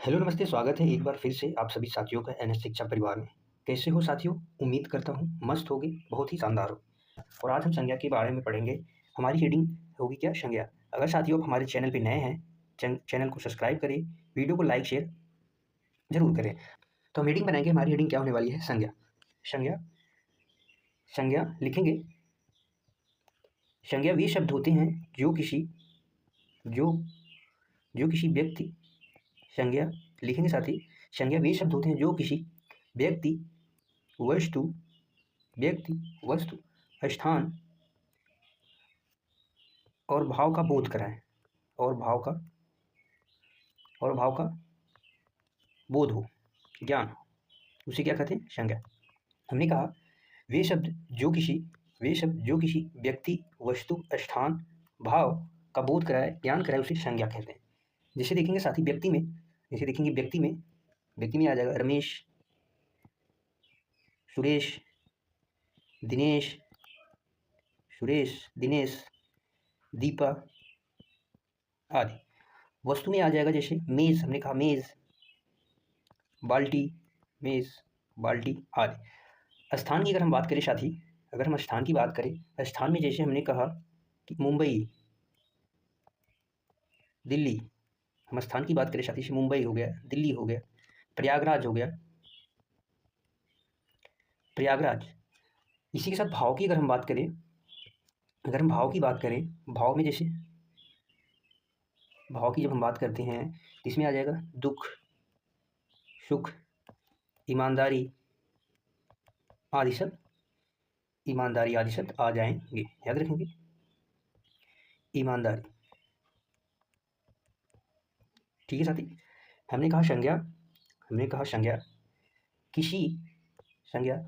Hello नमस्ते, स्वागत है एक बार फिर से आप सभी साथियों का एनएस शिक्षा परिवार में। कैसे हो साथियों? उम्मीद करता हूँ मस्त होगे, बहुत ही शानदार हो। और आज हम संज्ञा के बारे में पढ़ेंगे। हमारी हेडिंग होगी क्या? संज्ञा। अगर साथियों आप हमारे चैनल पे नए हैं, चैनल को सब्सक्राइब करें, वीडियो को लाइक शेयर जरूर करें। तो हम हेडिंग बनाएंगे। हमारी हेडिंग क्या होने वाली है? संज्ञा। संज्ञा संज्ञा लिखेंगे। संज्ञा वे शब्द होते हैं जो जो किसी व्यक्ति संज्ञा लिखेंगे साथी। संज्ञा वे शब्द होते हैं जो किसी व्यक्ति वस्तु व्यक्ति वस्तु स्थान और भाव का बोध कराएं और भाव का बोध हो, ज्ञान हो, उसे क्या कहते हैं? संज्ञा। हमने कहा वे शब्द जो किसी व्यक्ति वस्तु स्थान भाव का बोध कराए, ज्ञान कराए, उसे संज्ञा कहते हैं। जैसे देखेंगे साथी व्यक्ति में आ जाएगा रमेश, सुरेश, दिनेश, दीपा आदि। वस्तु में आ जाएगा जैसे मेज, हमने कहा बाल्टी, बाल्टी आदि। स्थान की अगर हम बात करें साथी, अगर हम स्थान की बात करें, स्थान में जैसे हमने कहा कि मुंबई, दिल्ली। हम स्थान की बात करें साथी से मुंबई हो गया, दिल्ली हो गया, प्रयागराज हो गया, प्रयागराज। इसी के साथ भाव की अगर हम बात करें, भाव में जैसे भाव की जब हम बात करते हैं तो इसमें आ जाएगा दुख, सुख, ईमानदारी आदि शब्द आ जाएंगे। याद रखेंगे ईमानदारी। ठीक है साथी। हमने कहा संज्ञा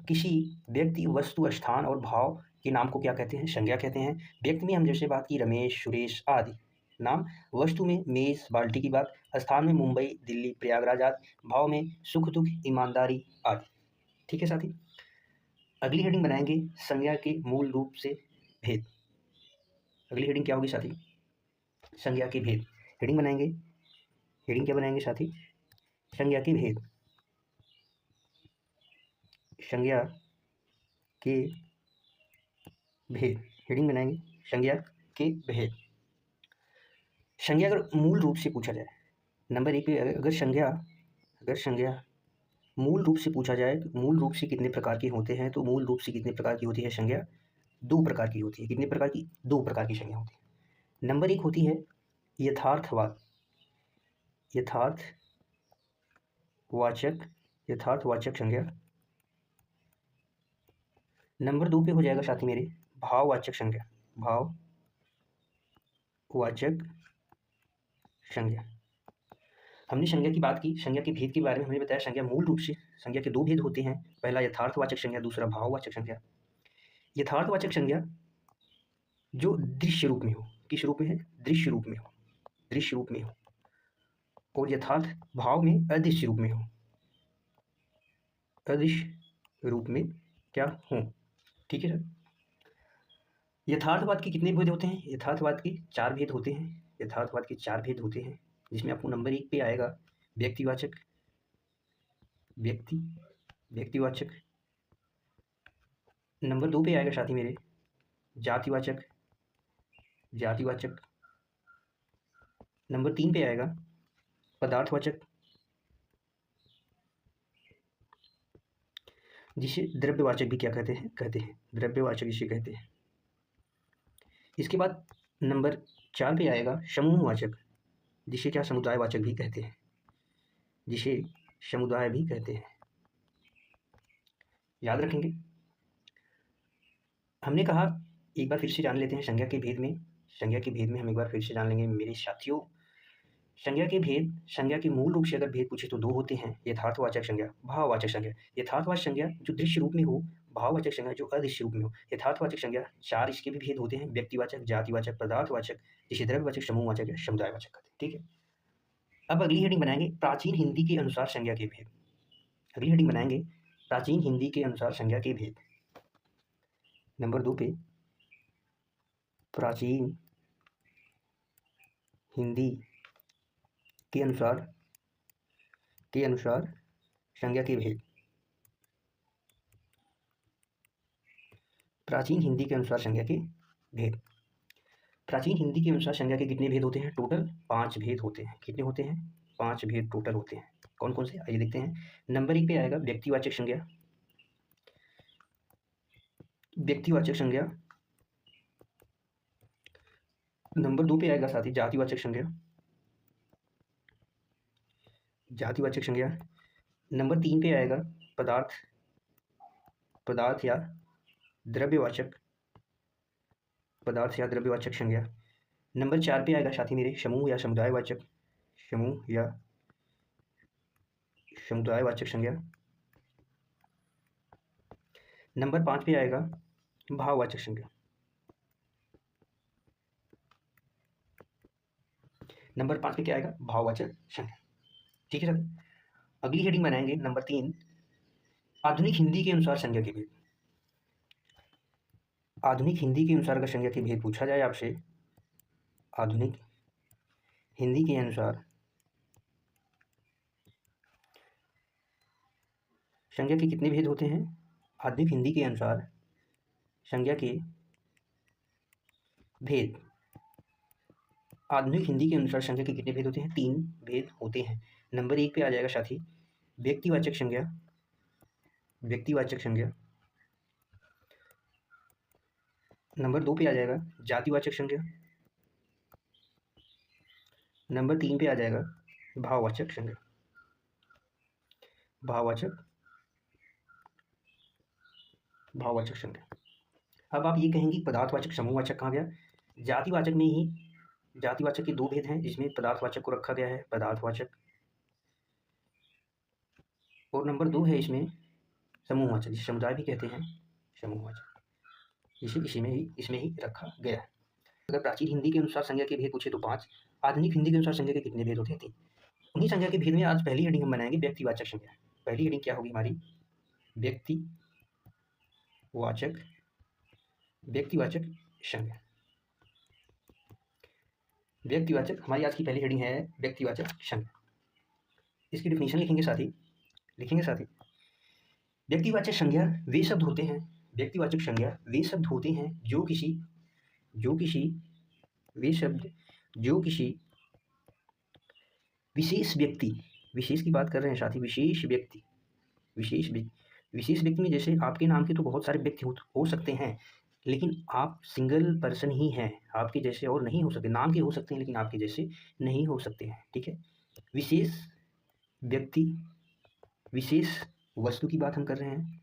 किसी व्यक्ति वस्तु स्थान और भाव के नाम को क्या कहते हैं? संज्ञा कहते हैं। व्यक्ति में हम जैसे बात की रमेश, सुरेश आदि नाम, वस्तु में मेज, बाल्टी की बात, स्थान में मुंबई, दिल्ली, प्रयागराज आदि, भाव में सुख, दुख, ईमानदारी आदि। ठीक है साथी। अगली हेडिंग बनाएंगे संज्ञा के मूल रूप से भेद। अगली हेडिंग क्या होगी साथी? संज्ञा के भेद। हेडिंग क्या बनाएंगे साथी? संज्ञा के भेद। संज्ञा के भेद। हेडिंग बनाएंगे संज्ञा के भेद। संज्ञा अगर मूल रूप से पूछा जाए, नंबर एक पे अगर संज्ञा मूल रूप से पूछा जाए तो मूल रूप से कितने प्रकार के होते हैं? तो मूल रूप से कितने प्रकार की होती है संज्ञा? दो प्रकार की होती है। कितने प्रकार की? दो प्रकार की संज्ञा होती है। नंबर एक होती है यथार्थवाचक संज्ञा। नंबर दो पे हो जाएगा साथी मेरे भाववाचक संज्ञा। हमने संज्ञा की बात की, संज्ञा के भेद के बारे में हमने बताया। संज्ञा मूल रूप से संज्ञा के दो भेद होते हैं, पहला यथार्थवाचक संज्ञा, दूसरा भाववाचक संज्ञा। यथार्थवाचक संज्ञा जो दृश्य रूप में हो, किस रूप में है? दृश्य रूप में हो, और यथार्थ भाव में अदृश्य रूप में हो, अदृश्य रूप में क्या हो। ठीक है सर। यथार्थवाद के कितने भेद होते हैं? यथार्थवाद के चार भेद होते हैं। जिसमें आपको नंबर एक पे आएगा व्यक्तिवाचक। नंबर दो पे आएगा साथी मेरे जातिवाचक। नंबर तीन पे आएगा पदार्थवाचक, जिसे द्रव्यवाचक भी क्या कहते हैं द्रव्यवाचक इसे कहते हैं। इसके बाद नंबर चार पे आएगा समूहवाचक, जिसे क्या समुदायवाचक भी कहते हैं। याद रखेंगे। हमने कहा एक बार फिर से जान लेते हैं संज्ञा के भेद में हम एक बार फिर से जान लेंगे मेरे साथियों। संज्ञा के मूल रूप से अगर भेद पूछे तो दो होते हैं, यथार्थवाचक संज्ञा, भाववाचक संज्ञा। यथार्थवाचक संज्ञा जो दृश्य रूप में हो, भाववाचक संज्ञा जो अदृश्य रूप में हो। यथार्थवाचक संज्ञा चार इसके भी भेद होते हैं, व्यक्तिवाचक, जातिवाचक, पदार्थवाचक, जिसे द्रव्यवाचक, समूहवाचक या समुदायवाचक कहते हैं। ठीक है। अब अगली हेडिंग बनाएंगे प्राचीन हिंदी के अनुसार संज्ञा के भेद। नंबर दो पे प्राचीन हिंदी के अनुसार के अनुसार संज्ञा के भेद। प्राचीन हिंदी के अनुसार संज्ञा के भेद। प्राचीन हिंदी के अनुसार संज्ञा के कितने भेद होते हैं? टोटल 5 भेद होते हैं। कितने होते हैं? 5 भेद टोटल होते हैं। कौन कौन से? आइए देखते हैं। नंबर 1 पे आएगा व्यक्तिवाचक संज्ञा। व्यक्तिवाचक संज्ञा। नंबर 2 पे आएगा साथी जातिवाचक संज्ञा। जातिवाचक संज्ञा। नंबर 3 पे आएगा पदार्थ या द्रव्यवाचक संज्ञा। नंबर 4 पे आएगा साथी मेरे समूह या समुदायवाचक संज्ञा। नंबर 5 पे आएगा भाववाचक संज्ञा। नंबर 5 पे क्या आएगा? भाववाचक संज्ञा। ठीक है सर। अगली हेडिंग बनाएंगे नंबर 3 आधुनिक हिंदी के अनुसार संज्ञा के भेद। आधुनिक हिंदी के अनुसार अगर संज्ञा के भेद पूछा जाए आपसे, आधुनिक हिंदी के अनुसार संज्ञा के कितने भेद होते हैं? आधुनिक हिंदी के अनुसार संज्ञा के भेद। आधुनिक हिंदी के अनुसार संज्ञा के कितने भेद होते हैं? 3 भेद होते हैं। नंबर 1 पे आ जाएगा साथी व्यक्तिवाचक संज्ञा। नंबर 2 पे आ जाएगा जातिवाचक संज्ञा। नंबर 3 पे आ जाएगा भाववाचक संज्ञा। भाववाचक संज्ञा। अब आप ये कहेंगे पदार्थवाचक समूहवाचक कहाँ गया? जातिवाचक के 2 भेद हैं जिसमें पदार्थवाचक को रखा गया है पदार्थवाचक, और नंबर 2 है इसमें समूहवाचक, जिसे समुदाय भी कहते हैं समूहवाचक, इसे इसमें ही रखा गया है। अगर प्राचीन हिंदी के अनुसार संज्ञा के भेद पूछे तो 5, आधुनिक हिंदी के अनुसार संज्ञा के कितने भेद होते हैं? 3। उन्हीं संज्ञा के भेद में आज पहली हेडिंग हम बनाएंगे व्यक्तिवाचक संज्ञा। पहली हेडिंग क्या होगी हमारी? व्यक्तिवाचक संज्ञा। व्यक्तिवाचक हमारी आज की पहली हेडिंग है व्यक्तिवाचक संज्ञा। इसकी डिफिनीशन लिखेंगे साथी। व्यक्तिवाचक संज्ञा वे शब्द होते हैं, व्यक्तिवाचक संज्ञा वे शब्द होते हैं जो किसी विशेष व्यक्ति, विशेष की बात कर रहे हैं साथी, विशेष व्यक्ति में जैसे आपके नाम के तो बहुत सारे व्यक्ति हो सकते हैं, लेकिन आप सिंगल पर्सन ही हैं, आपके जैसे और नहीं हो सकते। नाम के हो सकते हैं लेकिन आपके जैसे नहीं हो सकते हैं। ठीक है। विशेष व्यक्ति, विशेष वस्तु की बात हम कर रहे हैं,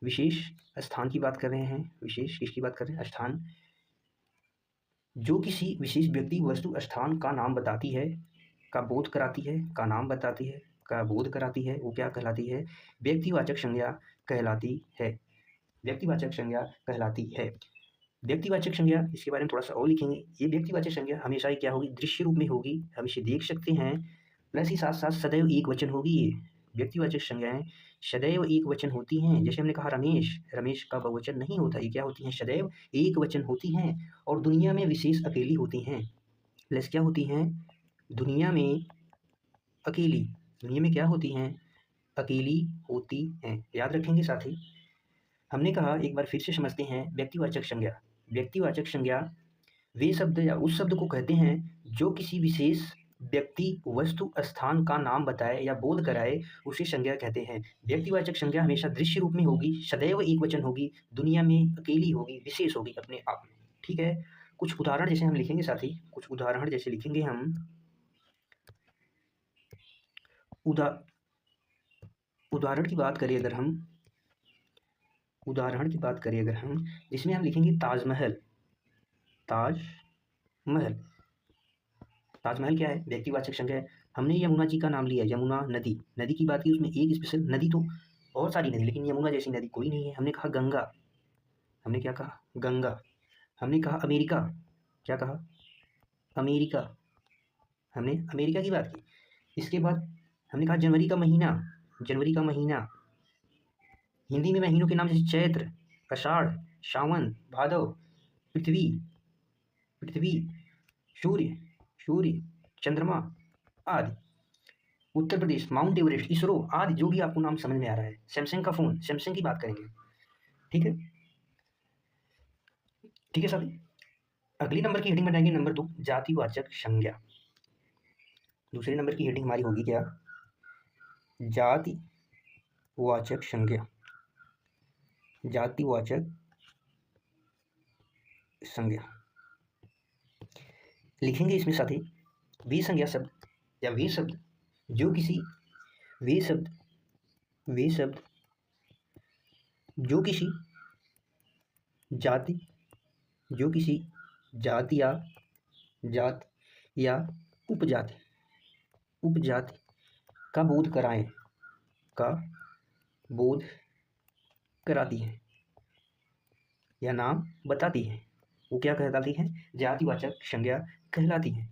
विशेष स्थान की बात कर रहे हैं, विशेष किसकी बात कर रहे हैं? स्थान। जो किसी विशेष व्यक्ति वस्तु स्थान का नाम बताती है, का बोध कराती है, का नाम बताती है, का बोध कराती है, वो क्या कहलाती है? व्यक्तिवाचक संज्ञा कहलाती है। व्यक्तिवाचक संज्ञा, इसके बारे में थोड़ा सा और लिखेंगे। ये व्यक्तिवाचक संज्ञा हमेशा ही क्या होगी? दृश्य रूप में होगी, हम इसे देख सकते हैं, प्लस ही साथ साथ सदैव एक वचन होगी। ये व्यक्तिवाचक संज्ञाएं सदैव एक वचन होती हैं। जैसे हमने कहा रमेश का बहुवचन नहीं होता, ये क्या होती हैं? सदैव एक वचन होती हैं, और दुनिया में विशेष अकेली होती हैं। प्लस क्या होती हैं? दुनिया में क्या होती हैं? अकेली होती हैं। याद रखेंगे साथी। हमने कहा एक बार फिर से समझते हैं व्यक्तिवाचक संज्ञा वे शब्द या उस शब्द को कहते हैं जो किसी विशेष व्यक्ति वस्तु स्थान का नाम बताए या बोध कराए, उसे संज्ञा कहते हैं। व्यक्तिवाचक संज्ञा हमेशा दृश्य रूप में होगी, सदैव एक वचन होगी, दुनिया में अकेली होगी, विशेष होगी अपने आप में। ठीक है। कुछ उदाहरण जैसे हम लिखेंगे साथी, उदाहरण की बात करें अगर हम जिसमें हम लिखेंगे ताजमहल क्या है? व्यक्तिवाचक संज्ञा है। हमने यमुना जी का नाम लिया, यमुना नदी की बात की, उसमें एक स्पेशल नदी, तो बहुत सारी नदी, लेकिन यमुना जैसी नदी कोई नहीं है। हमने कहा गंगा, हमने क्या कहा? गंगा। हमने कहा अमेरिका, क्या कहा? अमेरिका, हमने अमेरिका की बात की। इसके बाद हमने कहा जनवरी का महीना। हिंदी में महीनों के नाम जैसे चैत्र, आषाढ़, सावन, भादव, पृथ्वी, सूर्य, चंद्रमा आदि। उत्तर प्रदेश, माउंट एवरेस्ट, इसरो आदि जो भी आपको नाम समझ में आ रहा है। सैमसंग का फ़ोन, सैमसंग की बात करेंगे। ठीक है, ठीक है साथी। अगली नंबर की हेडिंग बनाएंगे नंबर 2, जातिवाचक संज्ञा। दूसरे नंबर की हेडिंग हमारी होगी क्या? जातिवाचक संज्ञा। जातिवाचक संज्ञा लिखेंगे इसमें साथी वे संज्ञा शब्द या वे शब्द जो किसी वे शब्द जो किसी जाति जो किसी जाति या उपजाति का बोध कराती है या नाम बताती है, वो क्या कहलाती है? जातिवाचक संज्ञा कहलाती है।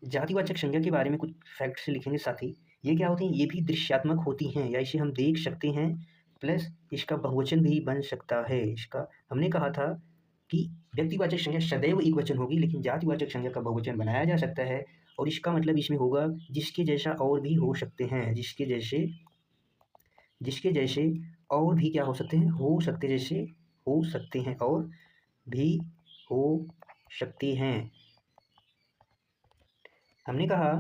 जातिवाचक संज्ञा के बारे में कुछ फैक्ट्स लिखेंगे साथी। ये क्या होती हैं? ये भी दृश्यात्मक होती हैं या इसे हम देख सकते हैं, प्लस इसका बहुवचन भी बन सकता है। इसका हमने कहा था कि व्यक्तिवाचक संज्ञा सदैव एक वचन होगी, लेकिन जातिवाचक संज्ञा का बहुवचन बनाया जा सकता है, और इसका मतलब इसमें होगा जिसके जैसा और भी हो सकते हैं, जिसके जैसे और भी क्या हो सकते हैं? हो सकते जैसे हो सकते हैं और भी हो सकते हैं। हमने कहा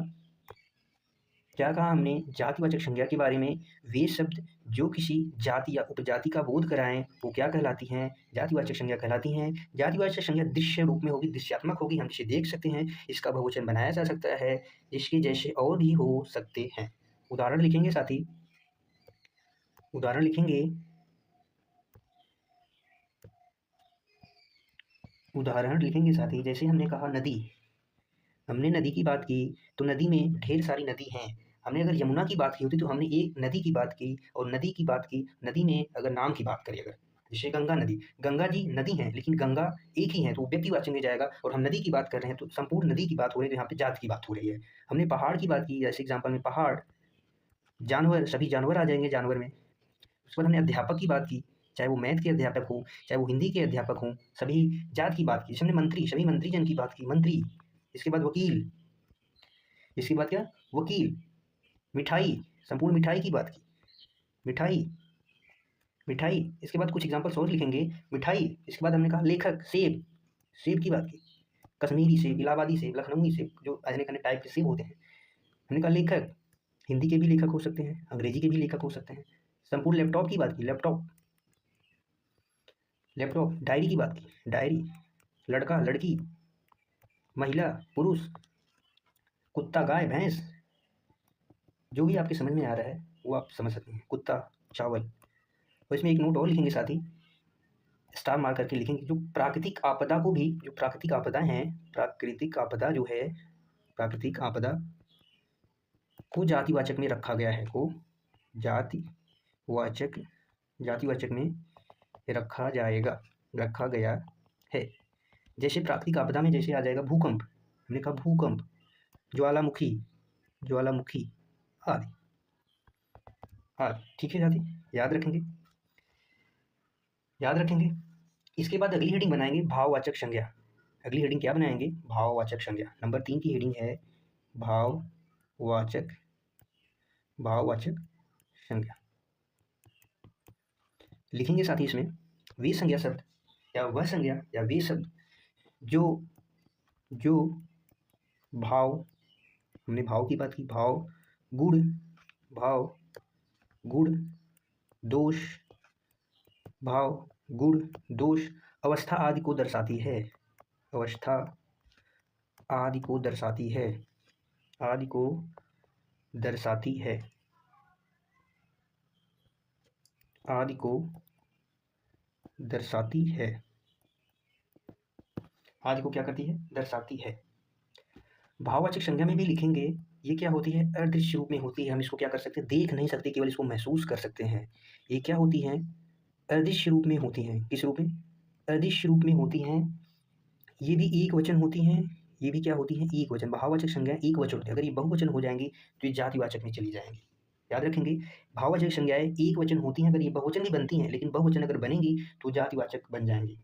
क्या कहा हमने? जातिवाचक संज्ञा के बारे में वे शब्द जो किसी जाति या उपजाति का बोध कराएं वो क्या कहलाती हैं? जातिवाचक संज्ञा कहलाती हैं। जातिवाचक संज्ञा दृश्य रूप में होगी, दृश्यात्मक होगी, हम इसे देख सकते हैं, इसका बहुवचन बनाया जा सकता है, इसके जैसे और भी हो सकते हैं। उदाहरण लिखेंगे साथी, उदाहरण लिखेंगे, उदाहरण लिखेंगे साथी। जैसे हमने कहा नदी, हमने नदी की बात की तो नदी में ढेर सारी नदी हैं। हमने अगर यमुना की बात की होती तो हमने एक नदी की बात की, और नदी की बात की, नदी में अगर नाम की बात करें, अगर जैसे गंगा नदी, गंगा जी नदी हैं लेकिन गंगा एक ही है तो व्यक्तिवाचक में जाएगा, और हम नदी की बात कर रहे हैं तो संपूर्ण नदी की बात हो रही है, तो यहाँ पे जात की बात हो रही है। हमने पहाड़ की बात की, जैसे एग्जाम्पल में पहाड़, जानवर, सभी जानवर आ जाएंगे जानवर में। उसके बाद हमने अध्यापक की बात की, चाहे वो मैथ के अध्यापक हो, चाहे वो हिंदी के अध्यापक हों, सभी जात की बात की। जैसे हमने मंत्री, सभी मंत्रीजन की बात की, मंत्री। इसके बाद वकील, इसके बाद क्या? वकील। मिठाई, संपूर्ण मिठाई की बात की, मिठाई, मिठाई। इसके बाद कुछ एग्जांपल्स और लिखेंगे, मिठाई। इसके बाद हमने कहा लेखक, सेब, सेब की बात की, कश्मीरी सेब, इलाहाबादी सेब, लखनऊई सेब, जो अनेक अनेक टाइप के सेब होते हैं। हमने कहा लेखक, हिंदी के भी लेखक हो सकते हैं, अंग्रेजी के भी लेखक हो सकते हैं। संपूर्ण लैपटॉप की बात की, लैपटॉप, लैपटॉप। डायरी की बात की, डायरी। लड़का, लड़की, महिला, पुरुष, कुत्ता, गाय, भैंस, जो भी आपके समझ में आ रहा है वो आप समझ सकते हैं। कुत्ता, चावल। और इसमें एक नोट और लिखेंगे साथ ही, स्टार मार करके लिखेंगे, जो प्राकृतिक आपदा को भी, जो प्राकृतिक आपदा हैं, प्राकृतिक आपदा जो है, प्राकृतिक आपदा को जातिवाचक में रखा गया है, को जातिवाचक में रखा गया है। जैसे प्राकृतिक आपदा में जैसे आ जाएगा भूकंप, हमने कहा भूकंप, ज्वालामुखी, ज्वालामुखी आदि आदि। ठीक है साथी, याद रखेंगे, याद रखेंगे। इसके बाद अगली हेडिंग बनाएंगे भाववाचक संज्ञा। अगली हेडिंग क्या बनाएंगे? भाववाचक संज्ञा। नंबर 3 की हेडिंग है भाववाचक संज्ञा। लिखेंगे साथी इसमें वे संज्ञा शब्द या वह संज्ञा या वे शब्द जो भाव, हमने भाव की बात की, भाव, गुण, दोष, भाव, गुण, दोष, अवस्था आदि को दर्शाती है, अवस्था आदि को दर्शाती है, आदि को दर्शाती है, आदि को दर्शाती है, आदि को क्या करती है? दर्शाती है। भाववाचक संज्ञा में भी लिखेंगे, ये क्या होती है? अदृश्य रूप में होती है। हम इसको क्या कर सकते हैं? देख नहीं सकते, केवल इसको महसूस कर सकते हैं। ये क्या होती हैं? अदृश्य रूप में होती हैं। किस रूप में? अदृश्य रूप में होती हैं। ये भी एक वचन होती हैं, ये भी क्या होती हैं? एक वचन। भाववाचक संज्ञा एक वचन होती है, अगर ये बहुवचन हो जाएंगी तो ये जातिवाचक में चली जाएंगी। याद रखेंगे, भाववाचक संज्ञाएं एक वचन होती हैं, अगर ये बहुवचन भी बनती हैं, लेकिन बहुवचन अगर बनेंगी तो जातिवाचक बन जाएंगी।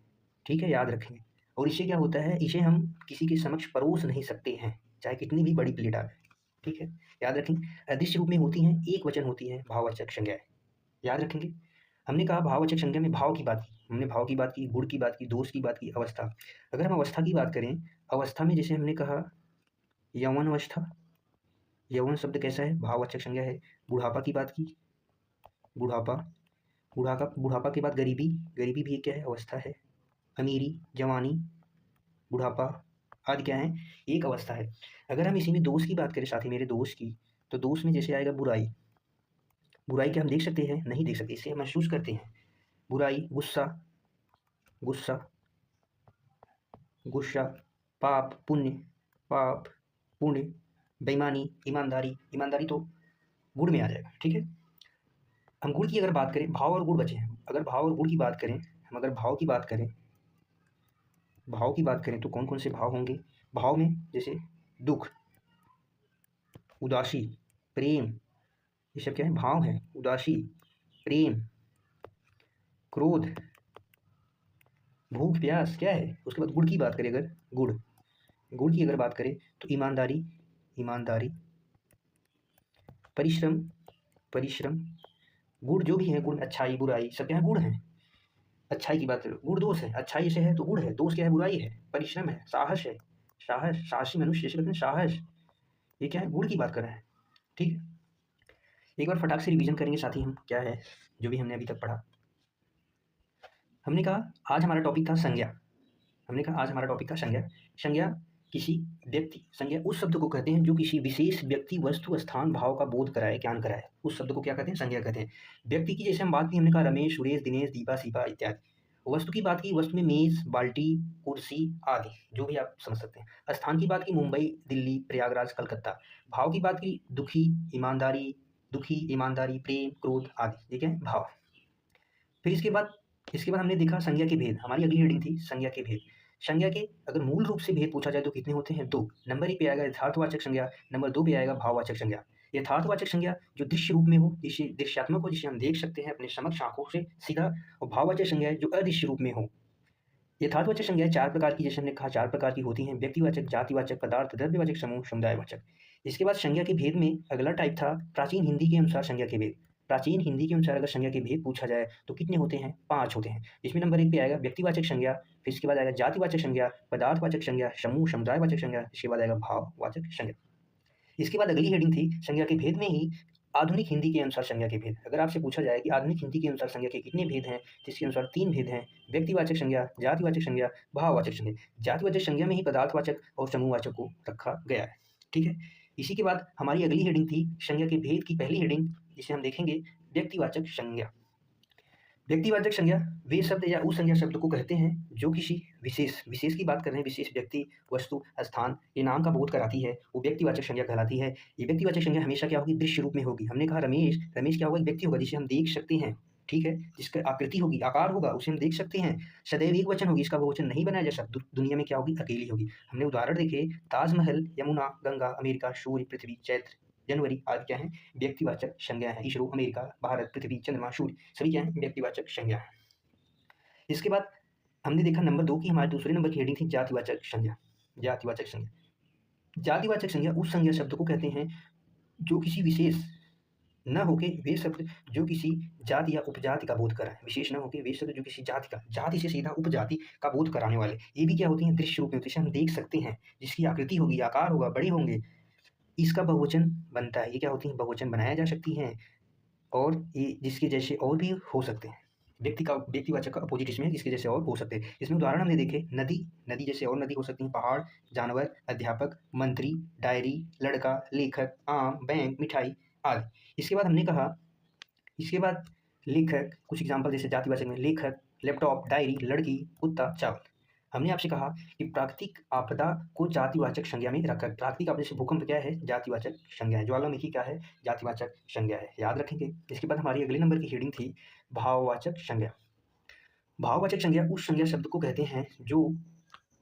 ठीक है, याद रखेंगे। और इससे क्या होता है? इसे हम किसी के समक्ष परोस नहीं सकते हैं, चाहे कितनी भी बड़ी प्लेट आए। ठीक है, याद रखें। अदृश्य रूप में होती हैं, एक वचन होती हैं भाववाचक संज्ञाएँ, याद रखेंगे। हमने कहा भाववाचक संज्ञा में भाव की बात की, हमने भाव की बात की, गुण की बात की, दोष की बात की, अवस्था। अगर हम अवस्था की बात करें, अवस्था में जैसे हमने कहा यौवन अवस्था, यौवन शब्द कैसा है, भाववाचक संज्ञा है। बुढ़ापा की बात की, बुढ़ापा, बुढ़ापा के बाद गरीबी, गरीबी भी एक क्या है, अवस्था है। अमीरी, जवानी, बुढ़ापा आदि क्या है, एक अवस्था है। अगर हम इसी में दोष की बात करें साथी मेरे, दोष की, तो दोष में जैसे आएगा बुराई, बुराई क्या हम देख सकते हैं, नहीं देख सकते, इसे हम महसूस करते हैं। बुराई, गुस्सा, गुस्सा, गुस्सा, पाप, पुण्य, पाप, पुण्य, बेईमानी, ईमानदारी, ईमानदारी तो गुण में आ जाएगा, ठीक है। हम गुण की अगर बात करें, भाव और गुण बचे हैं, अगर भाव और गुण की बात करें, हम अगर भाव की बात करें, भाव की बात करें तो कौन कौन से भाव होंगे, भाव में जैसे दुख, उदासी, प्रेम, ये सब क्या है, भाव हैं। उदासी, प्रेम, क्रोध, भूख प्यास क्या है। उसके बाद गुण की बात करें, अगर गुण, गुण की अगर बात करें तो ईमानदारी, ईमानदारी, परिश्रम, परिश्रम, गुण जो भी है, गुण, अच्छाई, बुराई, सब क्या है, गुण है। अच्छाई की बात करें, गुण दोष है, अच्छाई से है तो गुण है, दोष क्या है, बुराई है। परिश्रम है, साहस है, साहस, साहसी मनुष्य जैसे कहते हैं साहस, ये क्या है, गुण की बात कर रहे हैं, ठीक है। एक बार फटाक से रिवीजन करेंगे साथी हम, क्या है जो भी हमने अभी तक पढ़ा। हमने कहा आज हमारा टॉपिक था संज्ञा, हमने कहा आज हमारा टॉपिक था संज्ञा। संज्ञा किसी व्यक्ति, संज्ञा उस शब्द को कहते हैं जो किसी विशेष व्यक्ति, वस्तु, स्थान, भाव का बोध कराए, ज्ञान कराए, उस शब्द को क्या कहते हैं, संज्ञा कहते हैं। व्यक्ति की जैसे हम बात की, हमने कहा रमेश, सुरेश, दिनेश, दीपा, सीपा इत्यादि। वस्तु की बात की, वस्तु में मेज, बाल्टी, कुर्सी आदि, जो भी आप समझ सकते हैं। स्थान की बात की, मुंबई, दिल्ली, प्रयागराज, कलकत्ता। भाव की बात की, दुखी, ईमानदारी, दुखी, ईमानदारी, प्रेम, क्रोध आदि, ये क्या है, भाव। फिर इसके बाद हमने देखा संज्ञा के भेद, हमारी अगली हेडिंग थी संज्ञा के भेद। संज्ञा के अगर मूल रूप से भेद पूछा जाए तो कितने होते हैं, दो। नंबर 1 पे आएगा यथार्थवाचक संज्ञा, नंबर 2 पे आएगा भाववाचक संज्ञा। यथार्थवाचक संज्ञा जो दृश्य रूप में हो, जिसे दृश्यात्मक हो, जिसे हम देख सकते हैं अपने समक्ष आंखों से सीधा, और भाववाचक संज्ञा जो अदृश्य रूप में हो। यथार्थवाचक संज्ञाएं 4 प्रकार की, जैसे हमने कहा 4 प्रकार की होती हैं, व्यक्तिवाचक, जातिवाचक, पदार्थ, द्रव्यवाचक, समूह, समुदायवाचक। इसके बाद संज्ञा के भेद में अगला टाइप था प्राचीन हिंदी के अनुसार संज्ञा के भेद। प्राचीन हिंदी के अनुसार अगर संज्ञा के भेद पूछा जाए तो कितने होते हैं, 5 होते हैं। इसमें नंबर 1 पे आएगा व्यक्तिवाचक संज्ञा, फिर इसके बाद आएगा जातिवाचक संज्ञा, पदार्थवाचक संज्ञा, समूह समुदायवाचक संज्ञा, इसके बाद आएगा भाववाचक संज्ञा। इसके बाद अगली हेडिंग थी संज्ञा के भेद में ही आधुनिक हिंदी के अनुसार संज्ञा के भेद। अगर आपसे पूछा जाए कि आधुनिक हिंदी के अनुसार संज्ञा के कितने भेद हैं, तो इसके अनुसार 3 भेद हैं, व्यक्तिवाचक संज्ञा, जातिवाचक संज्ञा, भाववाचक संज्ञा। जातिवाचक संज्ञा में ही पदार्थवाचक और समूहवाचक को रखा गया है, ठीक है। इसी के बाद हमारी अगली हेडिंग थी संज्ञा के भेद की पहली हेडिंग, जिसे हम देखेंगे व्यक्तिवाचक संज्ञा। व्यक्तिवाचक संज्ञा वे शब्द या उस संज्ञा शब्द को कहते हैं जो किसी विशेष की बात कर रहे हैं, विशेष व्यक्ति, वस्तु, स्थान, ये नाम का बोध कराती है, वो व्यक्तिवाचक संज्ञा कहलाती है। ये व्यक्तिवाचक संज्ञा हमेशा क्या होगी, दृश्य रूप में होगी। हमने कहा रमेश, रमेश क्या होगा, एक व्यक्ति होगा जिसे हम देख सकते हैं, ठीक है, जिसका आकृति होगी, आकार होगा, उसे हम देख सकते हैं। सदैव एक वचन होगी, इसका बहुवचन नहीं बनाया जा सकता, दुनिया में क्या होगी, अकेली होगी। हमने उदाहरण देखे, ताजमहल, यमुना, गंगा, अमेरिका, सूर्य, पृथ्वी, चैत्र, जनवरी आदि क्या है, व्यक्तिवाचक संज्ञा है। इसरो, अमेरिका, भारत, पृथ्वी, चंद्रमा, सूर्य, सभी क्या है, व्यक्तिवाचक संज्ञा है। इसके बाद हमने देखा नंबर 2 की, हमारे दूसरे नंबर की हेडिंग थी जातिवाचक संज्ञा। जातिवाचक संज्ञा, जातिवाचक संज्ञा उस संज्ञा शब्द को कहते हैं जो किसी विशेष न होके वे शब्द जो किसी जाति या उपजाति का बोध कराए, विशेष न होके वे शब्द जो किसी जाति का, जाति से सीधा उपजाति का बोध कराने वाले। ये भी क्या होती हैं, दृश्य रूप में होती है, जिसे हम देख सकते हैं, जिसकी आकृति होगी, आकार होगा, बड़े होंगे, इसका बहुवचन बनता है। ये क्या होती हैं, बहुवचन बनाया जा सकती हैं, और ये जिसके जैसे और भी हो सकते हैं। व्यक्तिवाचक का अपोजिट इसमें इसके जैसे और हो सकते हैं। इसमें उदाहरण हमने देखे, नदी, नदी जैसे और नदी हो सकती हैं, पहाड़, जानवर, अध्यापक, मंत्री, डायरी, लड़का, लेखक, आम, बैंक, मिठाई आदि। इसके बाद हमने कहा, इसके बाद लेखक, कुछ एग्जाम्पल जैसे जातिवाचक में लेखक, लैपटॉप, डायरी, लड़की, कुत्ता, चावल। हमने आपसे कहा कि प्राकृतिक आपदा को जातिवाचक संज्ञा में रखा। प्राकृतिक आपदा जैसे भूकंप क्या है, जातिवाचक संज्ञा है, ज्वालामुखी क्या है, जातिवाचक संज्ञा है, याद रखेंगे। इसके बाद हमारी अगले नंबर की हेडिंग थी भाववाचक संज्ञा। भाववाचक संज्ञा उस संज्ञा शब्द को कहते हैं जो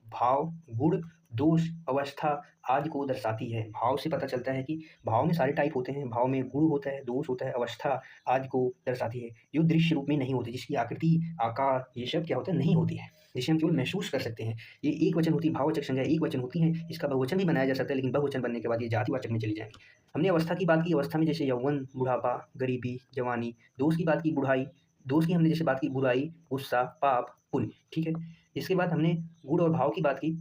भाव, गुण, दोष, अवस्था, आदि को दर्शाती है। भाव से पता चलता है कि भाव में सारे टाइप होते हैं, भाव में गुण होता है, दोष होता है, अवस्था आदि को दर्शाती है, जो दृश्य रूप में नहीं होती, जिसकी आकृति, आकार ये सब क्या होता है, नहीं होती है, जिसे हम केवल महसूस कर सकते हैं। ये एक वचन होती है, भाववाचक संज्ञा एक वचन होती है, इसका बहुवचन भी बनाया जा सकता है, लेकिन बहुवचन बनने के बाद ये जातिवाचक में चली जाएंगी। हमने अवस्था की बात की, अवस्था में जैसे यौवन, बुढ़ापा, गरीबी, जवानी। दोष की बात की, बुढ़ाई। दोष की हमने जैसे बात की, बुराई, गुस्सा, पाप, पुण्य, ठीक है। इसके बाद हमने गुण और भाव की बात की।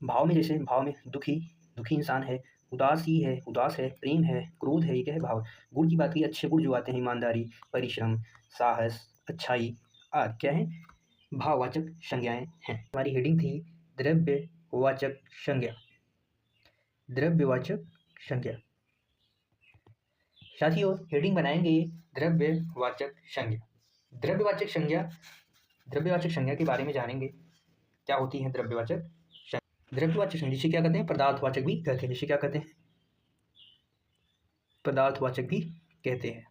भाव में जैसे भाव में दुखी, दुखी इंसान है, उदासी है, उदास है, प्रेम है, क्रोध है, ये क्या है, भाव। गुण की बात की, अच्छे गुण जो आते हैं, ईमानदारी, परिश्रम, साहस, अच्छाई आदि क्या है, भाववाचक संज्ञाएं हैं। हमारी हेडिंग थी द्रव्यवाचक संज्ञा। द्रव्यवाचक संज्ञा साथियों, हेडिंग बनाएंगे द्रव्यवाचक संज्ञा। द्रव्यवाचक संज्ञा, द्रव्यवाचक संज्ञा के बारे में जानेंगे, क्या होती है द्रव्यवाचक संज्ञा। द्रव्यवाचक संज्ञा जिसे क्या कहते हैं, पदार्थवाचक भी कहते हैं, जिसे क्या कहते हैं, पदार्थवाचक भी कहते हैं।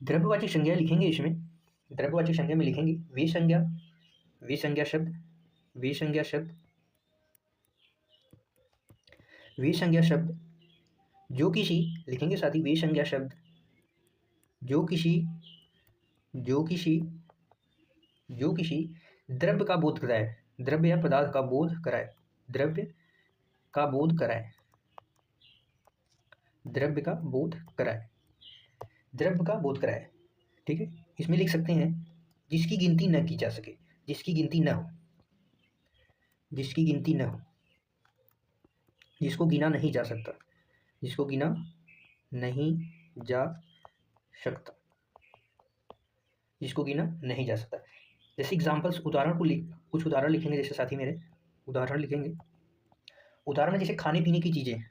द्रव्यवाचक संज्ञा लिखेंगे इसमें, द्रव्यवाचक संज्ञा में लिखेंगे वे संज्ञा, वे संज्ञा शब्द, वे संज्ञा शब्द, वे संज्ञा शब्द जो किसी, लिखेंगे साथ ही वे संज्ञा शब्द जो किसी, जो किसी, जो किसी द्रव्य का बोध कराए, द्रव्य या पदार्थ का बोध कराए, द्रव्य का बोध कराए, द्रव्य का बोध कराए, द्रव्य का बोध कराए, ठीक है। इसमें लिख सकते हैं जिसकी गिनती न की जा सके, जिसकी गिनती न हो, जिसकी गिनती न हो, जिसको गिना नहीं जा सकता, जिसको गिना नहीं जा सकता, जिसको गिना नहीं जा सकता। जैसे एग्जाम्पल्स, उदाहरण को कुछ उदाहरण लिखेंगे, जैसे साथी मेरे उदाहरण लिखेंगे। उदाहरण में जैसे खाने पीने की चीज़ें,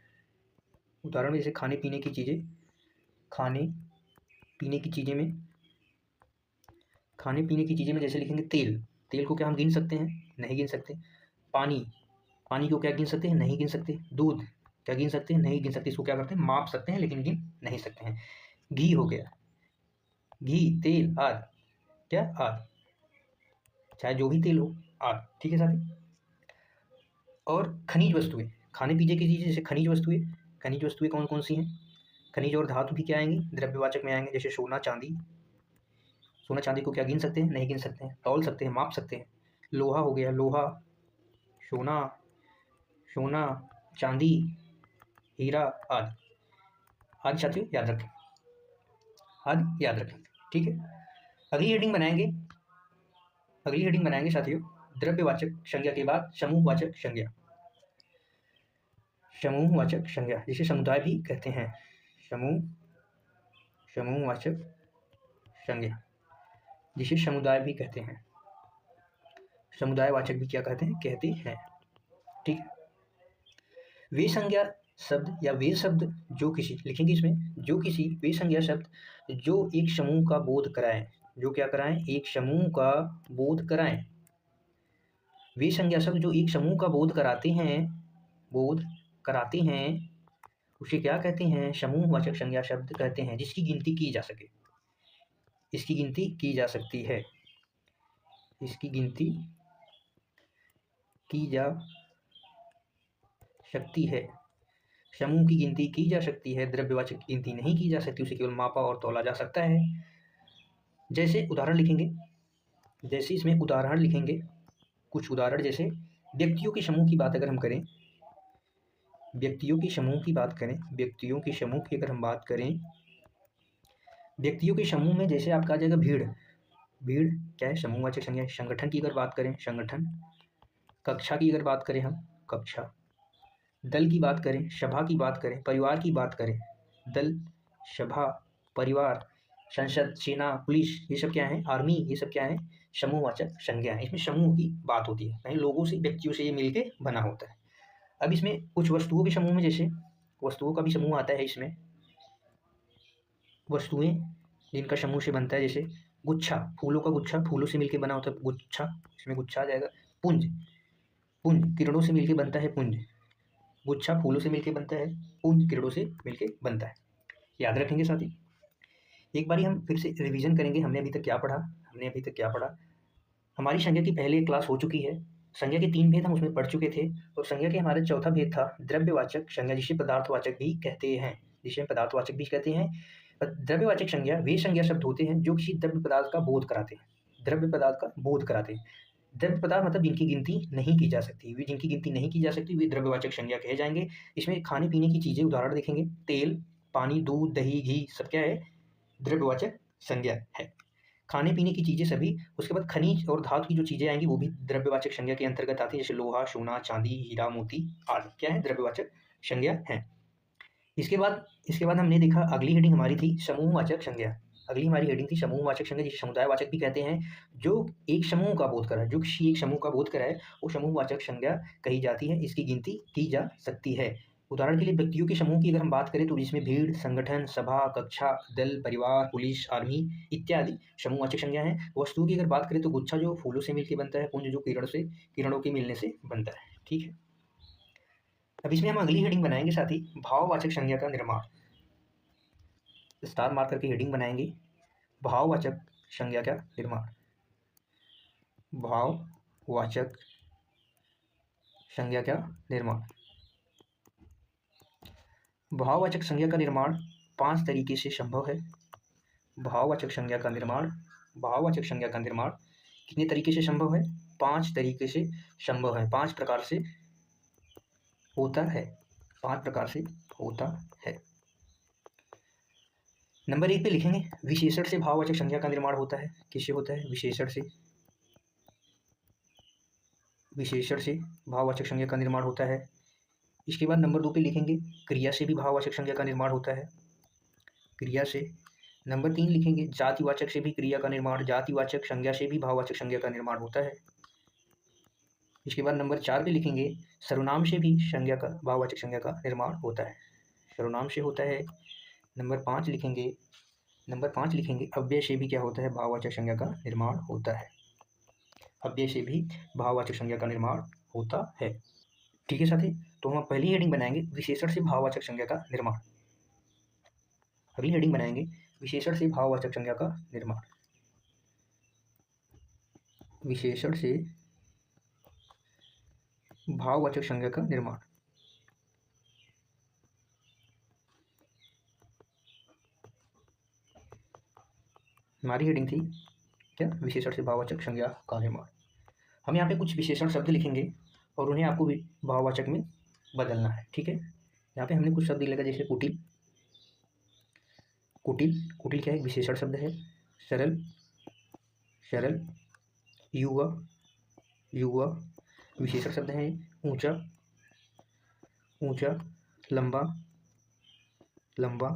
उदाहरण में जैसे खाने पीने की चीज़ें, खाने पीने की चीज़ें में, खाने पीने की चीज़ें में जैसे लिखेंगे तेल, तेल को क्या हम गिन सकते हैं, नहीं गिन सकते। पानी, पानी को क्या गिन सकते हैं, नहीं गिन सकते। दूध क्या गिन सकते हैं, नहीं गिन सकते, इसको क्या करते हैं, माप सकते हैं लेकिन गिन नहीं सकते हैं। घी हो गया, घी, तेल आदि, क्या आदि, चाहे जो भी तेल हो आदि, ठीक है साथी। और खनिज वस्तुएं, खाने पीने की चीज़ें जैसे खनिज वस्तुएं, खनिज वस्तुएं कौन कौन सी हैं, खनिज और धातु भी क्या आएंगी, द्रव्यवाचक में आएंगे। जैसे सोना चांदी, सोना चांदी को क्या गिन सकते हैं, नहीं गिन सकते हैं, तौल सकते हैं, माप सकते हैं। लोहा हो गया, लोहा, सोना, सोना, चांदी, हीरा आदि, आदि साथियों याद रखें, आदि याद रखें, ठीक है। अगली हेडिंग बनाएंगे, अगली हेडिंग बनाएंगे साथियों द्रव्यवाचक संज्ञा के बाद समूहवाचक संज्ञा, समूहवाचक संज्ञा जिसे समुदाय भी कहते हैं, समूह, समूहवाचक संज्ञा जिसे समुदाय भी कहते हैं, समुदायवाचक भी क्या कहते हैं, ठीक है। वे संज्ञा शब्द या वे शब्द जो किसी, लिखेंगे इसमें जो किसी, वे संज्ञा शब्द जो एक समूह का बोध कराएं, जो क्या कराएं, एक समूह का बोध कराएं। वे संज्ञा शब्द जो एक समूह का बोध कराते हैं, बोध कराते हैं, उसे क्या कहते हैं, समूहवाचक संज्ञा शब्द कहते हैं, जिसकी गिनती की जा सके, इसकी गिनती की जा सकती है, इसकी गिनती की जा सकती है, समूह की गिनती की जा सकती है, द्रव्यवाचक की गिनती नहीं की जा सकती, उसे केवल मापा और तौला जा सकता है। जैसे उदाहरण लिखेंगे, जैसे इसमें उदाहरण लिखेंगे, कुछ उदाहरण जैसे व्यक्तियों के समूह की बात अगर हम करें, व्यक्तियों के समूह की बात करें, व्यक्तियों के समूह की अगर हम बात करें, व्यक्तियों के समूह में जैसे आपका आ जाएगा भीड़, भीड़ क्या है, समूहवाचक संज्ञा। संगठन की अगर बात करें, संगठन। कक्षा की अगर बात करें हम, कक्षा। दल की बात करें, सभा की बात करें, परिवार की बात करें, दल, सभा, परिवार, संसद, सेना, पुलिस, ये सब क्या है, आर्मी, ये सब क्या है, समूहवाचक संज्ञा है। इसमें समूह की बात होती है, कहीं लोगों से, व्यक्तियों से ये मिलके बना होता है। अब इसमें कुछ वस्तुओं के समूह में, जैसे वस्तुओं का भी समूह आता है इसमें, वस्तुएं जिनका समूह से बनता है, जैसे गुच्छा, फूलों का गुच्छा, फूलों से मिलकर बना होता है गुच्छा, इसमें गुच्छा आ जाएगा। पुंज, पुंज किरणों से मिलकर बनता है पुंज, गुच्छा फूलों से मिलकर बनता है, पुंज किरणों से मिलकर बनता है, याद रखेंगे साथी। एक बारी हम फिर से रिवीजन करेंगे, हमने अभी तक क्या पढ़ा, हमने अभी तक क्या पढ़ा। हमारी संज्ञा की पहले क्लास हो चुकी है, संज्ञा के 3 भेद हम उसमें पढ़ चुके थे और संज्ञा के हमारा चौथा भेद था द्रव्यवाचक संज्ञा, जिसे पदार्थवाचक भी कहते हैं, जिसे हम पदार्थवाचक भी कहते हैं। द्रव्यवाचक संज्ञा वे संज्ञा शब्द होते हैं जो किसी द्रव्य पदार्थ का बोध कराते हैं, द्रव्य पदार्थ का बोध कराते हैं। द्रव्य पदार्थ मतलब जिनकी गिनती नहीं की जा सकती, वे जिनकी गिनती नहीं की जा सकती वे द्रव्यवाचक संज्ञा कहे जाएंगे। इसमें खाने पीने की चीजें उदाहरण देखेंगे, तेल, पानी, दूध, दही, घी सब क्या है, द्रव्यवाचक संज्ञा है। खाने पीने की चीजें सभी, उसके बाद खनिज और धातु की जो चीजें आएंगी वो भी द्रव्यवाचक संज्ञा के अंतर्गत आती है, जैसे लोहा, सोना, चांदी, हीरा, मोती आदि क्या है, द्रव्यवाचक संज्ञा है। इसके बाद हमने देखा अगली हेडिंग हमारी थी समूहवाचक संज्ञा। अगली हमारी हेडिंग थी समूहवाचक संज्ञा, जिसे समुदायवाचक भी कहते हैं, जो एक समूह का बोध कराए, जो किसी एक समूह का बोध कराए वो समूहवाचक संज्ञा कही जाती है, इसकी गिनती की जा सकती है। उदाहरण के लिए व्यक्तियों के समूह की अगर हम बात करें तो इसमें भीड़, संगठन, सभा, कक्षा, दल, परिवार, पुलिस, आर्मी इत्यादि समूहवाचक संज्ञा है। वस्तुओं की अगर बात करें तो गुच्छा जो फूलों से मिलकर बनता है, पुंज जो किरणों के मिलने से बनता है। ठीक है, अब इसमें हम अगली हेडिंग बनाएंगे साथ ही भाववाचक संज्ञा का निर्माण। स्टार मार्क करके हेडिंग बनाएंगे भाववाचक संज्ञा का निर्माण। भाववाचक संज्ञा का निर्माण। भाववाचक संज्ञा का निर्माण 5 तरीके से संभव है। भाववाचक संज्ञा का निर्माण, भाववाचक संज्ञा का निर्माण कितने तरीके से संभव है, 5 तरीके से संभव है, 5 प्रकार से होता है, 5 प्रकार से होता है। नंबर 1 पे लिखेंगे विशेषण से भाववाचक संज्ञा का निर्माण होता है। किससे होता है, विशेषण से, विशेषण से भाववाचक संज्ञा का निर्माण होता है। इसके बाद नंबर 2 पे लिखेंगे क्रिया से भी भाववाचक संज्ञा का निर्माण होता है, क्रिया से। नंबर 3 लिखेंगे जातिवाचक से भी क्रिया का निर्माण, जातिवाचक संज्ञा से भी भाववाचक संज्ञा का निर्माण होता है। इसके बाद नंबर 4 पे लिखेंगे सर्वनाम से भी संज्ञा का, भाववाचक संज्ञा का निर्माण होता है, सर्वनाम से होता है। नंबर 5 लिखेंगे अव्यय से भी क्या होता है, भाववाचक संज्ञा का निर्माण होता है, अव्यय से भी भाववाचक संज्ञा का निर्माण होता है। ठीक है साथी, तो हम पहली हेडिंग बनाएंगे विशेषण से भाववाचक संज्ञा का निर्माण। अगली हेडिंग बनाएंगे विशेषण से भाववाचक संज्ञा का निर्माण, विशेषण से भाववाचक संज्ञा का निर्माण। हमारी हेडिंग थी क्या, विशेषण से भाववाचक संज्ञा का निर्माण। हम यहाँ पे कुछ विशेषण शब्द लिखेंगे और उन्हें आपको भी भाववाचक में बदलना है। ठीक है, यहाँ पे हमने कुछ शब्द लिखा जैसे कुटिल, कुटिल, कुटिल क्या है, विशेषण शब्द है। सरल, सरल। युवा, युवा विशेषण शब्द है। ऊंचा, ऊंचा। लंबा, लंबा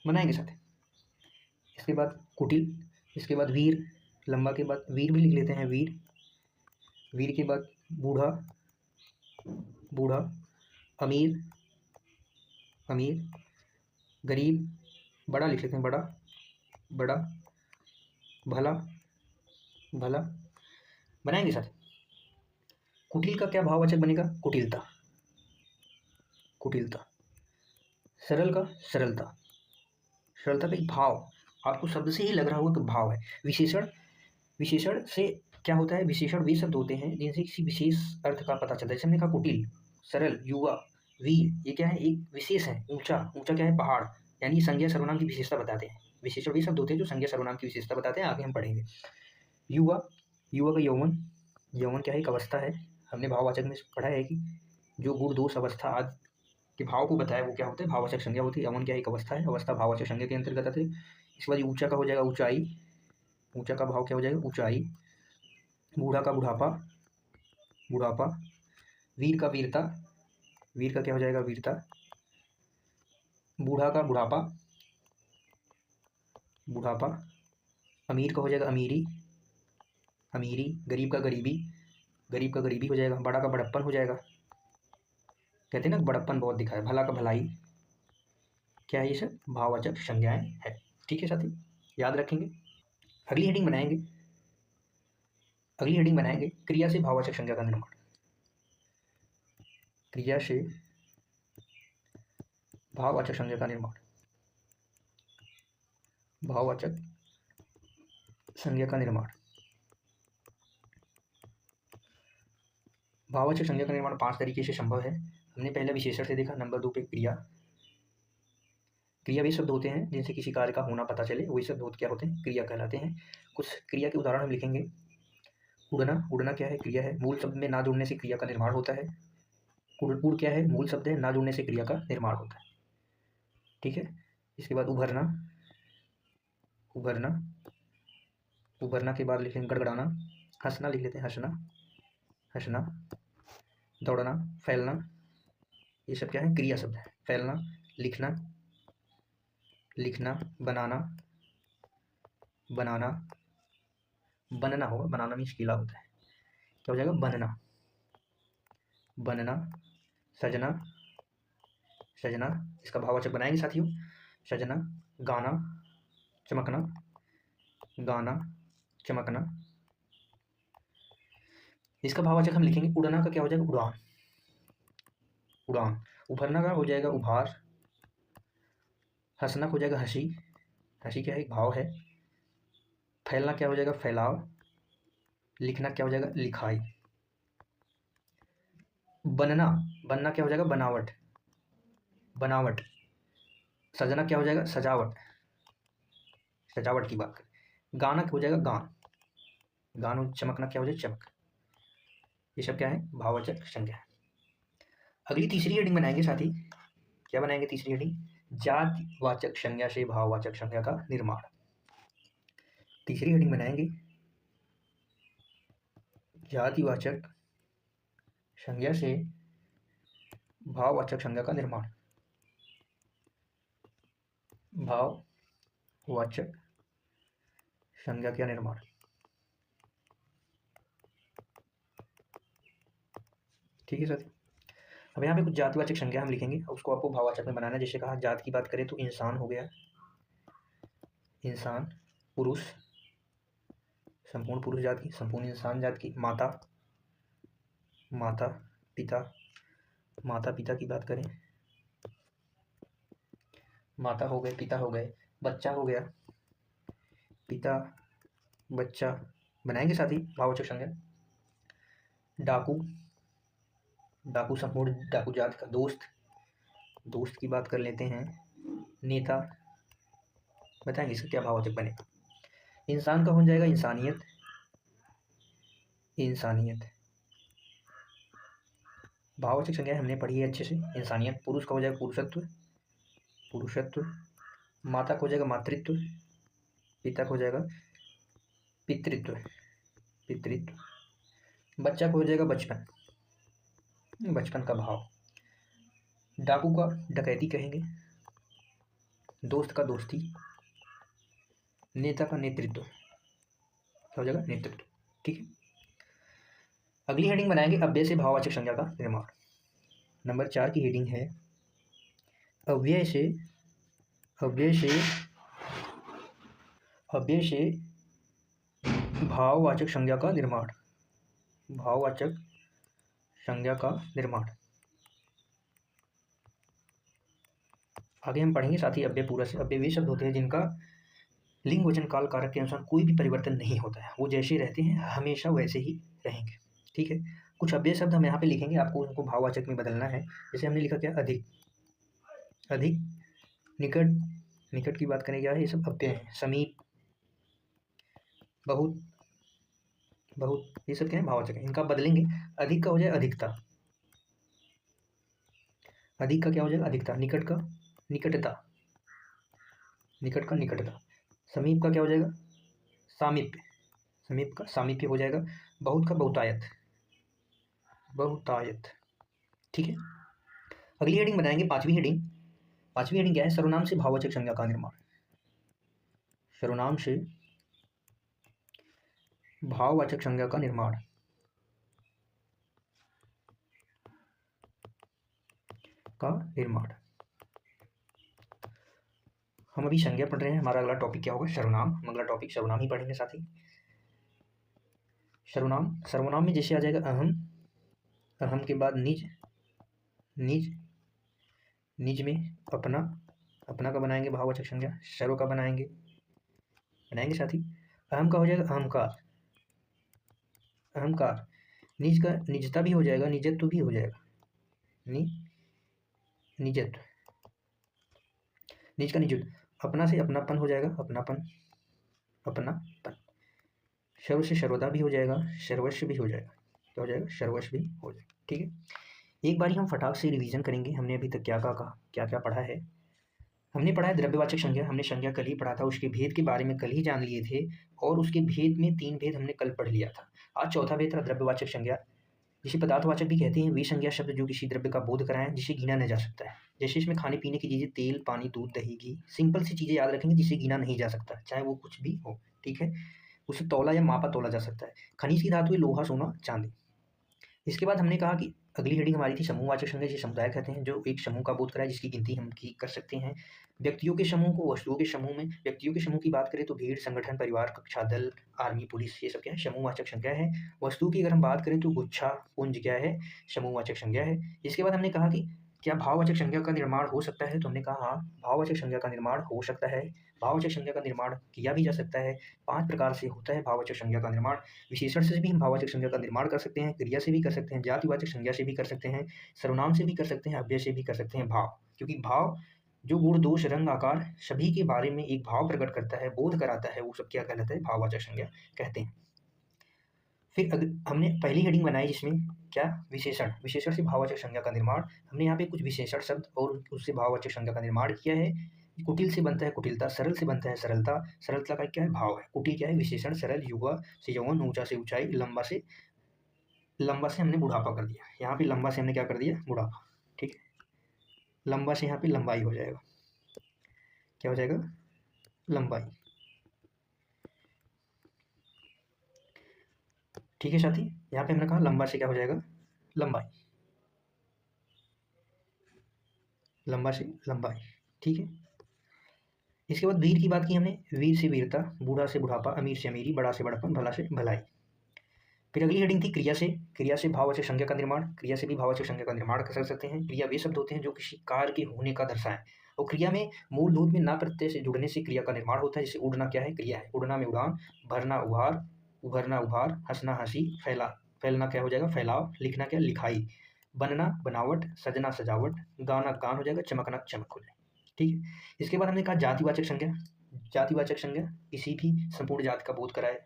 बनाएंगे साथ। इसके बाद कुटिल, इसके बाद वीर, लंबा के बाद वीर भी लिख लेते हैं, वीर, वीर के बाद बूढ़ा, बूढ़ा। अमीर, अमीर। गरीब, बड़ा लिख लेते हैं, बड़ा, बड़ा। भला, भला बनाएंगे साथ। कुटिल का क्या भाववाचक बनेगा, कुटिलता, कुटिलता। सरल का सरलता, सरलता का एक भाव, आपको शब्द से ही लग रहा होगा कि भाव है। विशेषण, विशेषण से क्या होता है, विशेषण वे शब्द होते हैं जिनसे किसी विशेष अर्थ का पता चलता है। जैसे हमने कहा कुटिल, सरल, युवा, वीर, ये क्या है, एक विशेष है। ऊंचा, ऊंचा क्या है, पहाड़, यानी संज्ञा सर्वनाम की विशेषता बताते हैं। विशेषण वे शब्द होते हैं जो संज्ञा सर्वनाम की विशेषता बताते हैं, आगे हम पढ़ेंगे। युवा, युवा का यौवन, यौवन क्या है, एक अवस्था है। हमने भाववाचक में पढ़ा है कि जो गुण दोष अवस्था आदि के भाव को बताया वो क्या होता है, भाववाचक संज्ञा होती है। यौवन क्या है, एक अवस्था है, अवस्था भाववाचक संज्ञा के अंतर्गत आती है। इसके बाद ऊंचा का हो जाएगा ऊंचाई, ऊंचा का भाव क्या हो जाएगा, ऊंचाई। बूढ़ा का बुढ़ापा, बुढ़ापा। वीर का वीरता, वीर का क्या हो जाएगा, वीरता। बूढ़ा का बुढ़ापा, बुढ़ापा। अमीर का हो जाएगा अमीरी, अमीरी। गरीब का गरीबी, गरीब का गरीबी हो जाएगा। बड़ा का बड़प्पन हो जाएगा, कहते हैं ना बड़प्पन बहुत दिखा है। भला का भलाई, क्या है, ये सब भाववाचक संज्ञाएं है। ठीक है साथी, याद रखेंगे। अगली हेडिंग बनाएंगे, अगली हेडिंग बनाएंगे क्रिया से भाववाचक संज्ञा का निर्माण, क्रिया से भाववाचक संज्ञा का निर्माण, भाववाचक संज्ञा का निर्माण। भाववाचक संज्ञा का निर्माण 5 तरीके से संभव है। हमने पहले विशेषण से देखा। नंबर 2 पे क्रिया। क्रिया वे शब्द होते हैं जिनसे किसी कार्य का होना पता चले, वही शब्द क्या होते हैं? क्रिया कहलाते हैं। कुछ क्रिया के उदाहरण हम लिखेंगे। उड़ना। उड़ना क्या है? क्रिया है। मूल शब्द में ना जुड़ने से क्रिया का निर्माण होता है। उड़ क्या है? मूल शब्द है, ना जुड़ने से क्रिया का निर्माण होता है। ठीक है। इसके बाद उभरना। उभरना। उभरना के बाद लिखेंगे गड़गड़ाना। हंसना लिख लेते हैं, हंसना। हंसना। दौड़ना। फैलना। ये सब क्या है? क्रिया शब्द है। फैलना। लिखना। लिखना। बनाना। बनाना। बनना होगा, बनाना मीन्स गीला होता है, क्या हो जाएगा? बनना। बनना। सजना। सजना, इसका भाववाचक बनाएंगे साथियों। सजना। गाना। चमकना। गाना। चमकना। इसका भाववाचक हम लिखेंगे। उड़ना का क्या हो जाएगा? उड़ान। उड़ान। उभरना का हो जाएगा उभार। हंसना हो जाएगा हंसी। हंसी क्या है? एक भाव है। फैलना क्या हो जाएगा? फैलाव। लिखना क्या हो जाएगा? लिखाई। बनना। बनना क्या हो जाएगा? बनावट। बनावट। सजना क्या हो जाएगा? सजावट। सजावट की बात करें। गाना क्या हो जाएगा? गान। गान। और चमकना क्या हो जाएगा? चमक। ये सब क्या है? भाववाचक संज्ञा है। अगली तीसरी हेडिंग बनाएंगे साथी। क्या बनाएंगे तीसरी हेडिंग? जातिवाचक संज्ञा से भाववाचक संज्ञा का निर्माण। तीसरी हेडिंग बनाएंगे जातिवाचक संज्ञा से भाववाचक संज्ञा का निर्माण। भाववाचक संज्ञा का निर्माण। ठीक है साथी। अब यहाँ पे कुछ जातिवाचक संज्ञा हम लिखेंगे, उसको आपको भाववाचक में बनाना है। जैसे कहा जात की बात करें तो इंसान हो गया। इंसान। पुरुष। संपूर्ण पुरुष जात की। संपूर्ण इंसान जात की। माता। माता। पिता। माता पिता की बात करें, माता हो गए, पिता हो गए। बच्चा हो गया। पिता। बच्चा। बनाएंगे साथी भाववाचक संज्ञा। डाकू। डाकू संपूर्ण डाकू जात का। दोस्त। दोस्त की बात कर लेते हैं। नेता। बताएंगे इसका क्या भाववाचक बनेगा। इंसान का हो जाएगा इंसानियत। इंसानियत। भाववाचक संज्ञा हमने पढ़ी है अच्छे से। इंसानियत। पुरुष का हो जाएगा पुरुषत्व। पुरुषत्व। माता को हो जाएगा मातृत्व। पिता को हो जाएगा पितृत्व। पितृत्व। बच्चा को हो जाएगा बचपन। बचपन का भाव। डाकू का डकैती कहेंगे। दोस्त का दोस्ती। नेता का नेतृत्व। क्या हो जाएगा? नेतृत्व। ठीक है। अगली हेडिंग बनाएंगे अव्यय से भाववाचक संज्ञा का निर्माण। नंबर 4 की हेडिंग है अव्यय से। अव्यय से। अव्यय से भाववाचक संज्ञा का निर्माण। भाववाचक संज्ञा का निर्माण। आगे हम पढ़ेंगे साथ ही अव्यय पूरा से। अव्यय वे शब्द होते हैं जिनका लिंग वचन काल कारक के अनुसार कोई भी परिवर्तन नहीं होता है, वो जैसे रहते हैं हमेशा वैसे ही रहेंगे। ठीक है। कुछ अव्यय शब्द हम यहाँ पे लिखेंगे, आपको उनको भाववाचक में बदलना है। जैसे हमने लिखा क्या? अधिक। अधिक। निकट। निकट की बात करें क्या है? ये सब अव्यय हैं। समीप। बहुत। बहुत। ये सब क्या है? भाववाचक है। इनका बदलेंगे। अधिक का हो जाए अधिकता। अधिक का क्या हो जाएगा? अधिकता। निकट का निकटता। निकट का निकटता। समीप का क्या हो जाएगा? सामीप्य। समीप का सामीप्य हो जाएगा। बहुत का बहुतायत। बहुतायत। ठीक है। अगली हेडिंग बनाएंगे 5वीं हेडिंग। 5वीं हेडिंग क्या है? सर्वनाम से भाववाचक संज्ञा का निर्माण। सर्वनाम से भाववाचक संज्ञा का निर्माण। का निर्माण। हम अभी संज्ञा पढ़ रहे हैं, हमारा अगला टॉपिक क्या होगा? सर्वनाम। हम अगला टॉपिक सर्वनाम ही पढ़ेंगे साथ ही। सर्वनाम। सर्वनाम में जैसे आ जाएगा अहम। अहम के बाद निज। निज। निज में अपना। अपना का बनाएंगे भाववाचक संज्ञा। सर्व का बनाएंगे। बनाएंगे साथी। अहम का हो जाएगा अहंकार। अहंकार। निज का निजता भी हो जाएगा, निजत्व भी हो जाएगा। निजत्व, निज का निजत्व, अपना से अपनापन हो जाएगा, अपनापन, अपनापन। सर्व से सर्वदा भी हो जाएगा, सर्वस्व भी हो जाएगा। क्या हो जाएगा? सर्वस्व भी हो जाएगा। ठीक है, एक बारी हम फटाक से रिवीजन करेंगे। हमने अभी तक क्या कहा, क्या क्या पढ़ा है। हमने पढ़ा है द्रव्यवाचक संज्ञा, हमने संज्ञा कल ही पढ़ा था, उसके भेद के बारे में कल ही जान लिए थे, और उसके भेद में 3 भेद हमने कल पढ़ लिया था। आज चौथा भेद था द्रव्यवाचक संज्ञा, जिसे पदार्थवाचक भी कहते हैं। वे संज्ञा शब्द जो किसी द्रव्य का बोध कराएं जिसे गिना न जा सकता है। जैसे इसमें खाने पीने की चीज़ें, तेल, पानी, दूध, दही, घी, सिंपल सी चीज़ें याद रखेंगे जिसे गिना नहीं जा सकता, चाहे वो कुछ भी हो। ठीक है, उसे तौला या मापा तौला जा सकता है। खनिज की धातु है लोहा, सोना, चांदी। इसके बाद हमने कहा कि अगली हेडिंग हमारी थी समूहवाचक संज्ञा, जिसे समुदाय कहते हैं, जो एक समूह का बोध कराए जिसकी गिनती हम की कर सकते हैं। व्यक्तियों के समूह को वस्तुओं के समूह में, व्यक्तियों के समूह की बात करें तो भीड़, संगठन, परिवार, कक्षा, दल, आर्मी, पुलिस, ये सब क्या है? समूहवाचक संज्ञा है। वस्तु की अगर हम बात करें तो गुच्छा, पुंज क्या है? समूहवाचक संज्ञा है। इसके बाद हमने कहा कि क्या भाववाचक संज्ञा का निर्माण हो सकता है, तो हमने कहा हाँ, भाववाचक संज्ञा का निर्माण हो सकता है। भाववाचक संज्ञा का निर्माण किया भी जा सकता है। 5 प्रकार से होता है भाववाचक संज्ञा का निर्माण। विशेषण से भी हम भाववाचक संज्ञा का निर्माण कर सकते हैं, क्रिया से भी कर सकते हैं, जातिवाचक संज्ञा से भी कर सकते हैं, सर्वनाम से भी कर सकते हैं, अव्यय से भी कर सकते हैं। भाव, क्योंकि भाव जो गुण, दोष, रंग, आकार सभी के बारे में एक भाव प्रकट करता है, बोध कराता है, वो सब क्या कहलाता है? भाववाचक संज्ञा कहते हैं। फिर हमने पहली हेडिंग बनाई जिसमें क्या? विशेषण। विशेषण से भाववाचक संज्ञा का निर्माण। हमने यहाँ पे कुछ विशेषण शब्द और उससे भाववाचक संज्ञा का निर्माण किया है। कुटिल से बनता है कुटिलता, सरल से बनता है सरलता। सरलता का क्या है? भाव है। कुटिल क्या है? विशेषण। सरल युवा से यौवन, ऊंचा से ऊंचाई, लंबा से हमने बुढ़ापा कर दिया। यहाँ पे लंबा से हमने क्या कर दिया? बुढ़ापा। ठीक है, लंबा से यहाँ पे लंबाई हो जाएगा। क्या हो जाएगा? लंबाई। ठीक है साथी, यहाँ पे हमने कहा लंबा से क्या हो जाएगा? लंबाई। लंबा से लंबाई। ठीक है, इसके बाद वीर की बात की हमने। वीर से वीरता, बूढ़ा से बुढ़ापा, अमीर से अमीरी, बड़ा से बड़पन, भला से भलाई। फिर अगली हेडिंग थी क्रिया से। क्रिया से भाववाचक संज्ञा का निर्माण। क्रिया से भी भाववाचक संज्ञा का निर्माण कर सकते हैं। क्रिया वे शब्द होते हैं जो किसी कार्य के होने का दर्शाएं, और क्रिया में मूल धूत में ना प्रत्यय से जुड़ने से क्रिया का निर्माण होता है। जैसे उड़ना क्या है? क्रिया है। उड़ना में उड़ान, भरना उभार, उभरना उभार, हंसना हंसी, फैलना क्या हो जाएगा? फैलाव, लिखना क्या? लिखाई, बनना बनावट, सजना सजावट, गाना गान हो जाएगा, चमकना चमक हो जाएगा। ठीक है, इसके बाद हमने कहा जातिवाचक संज्ञा। जातिवाचक संज्ञा किसी भी संपूर्ण जाति का बोध कराए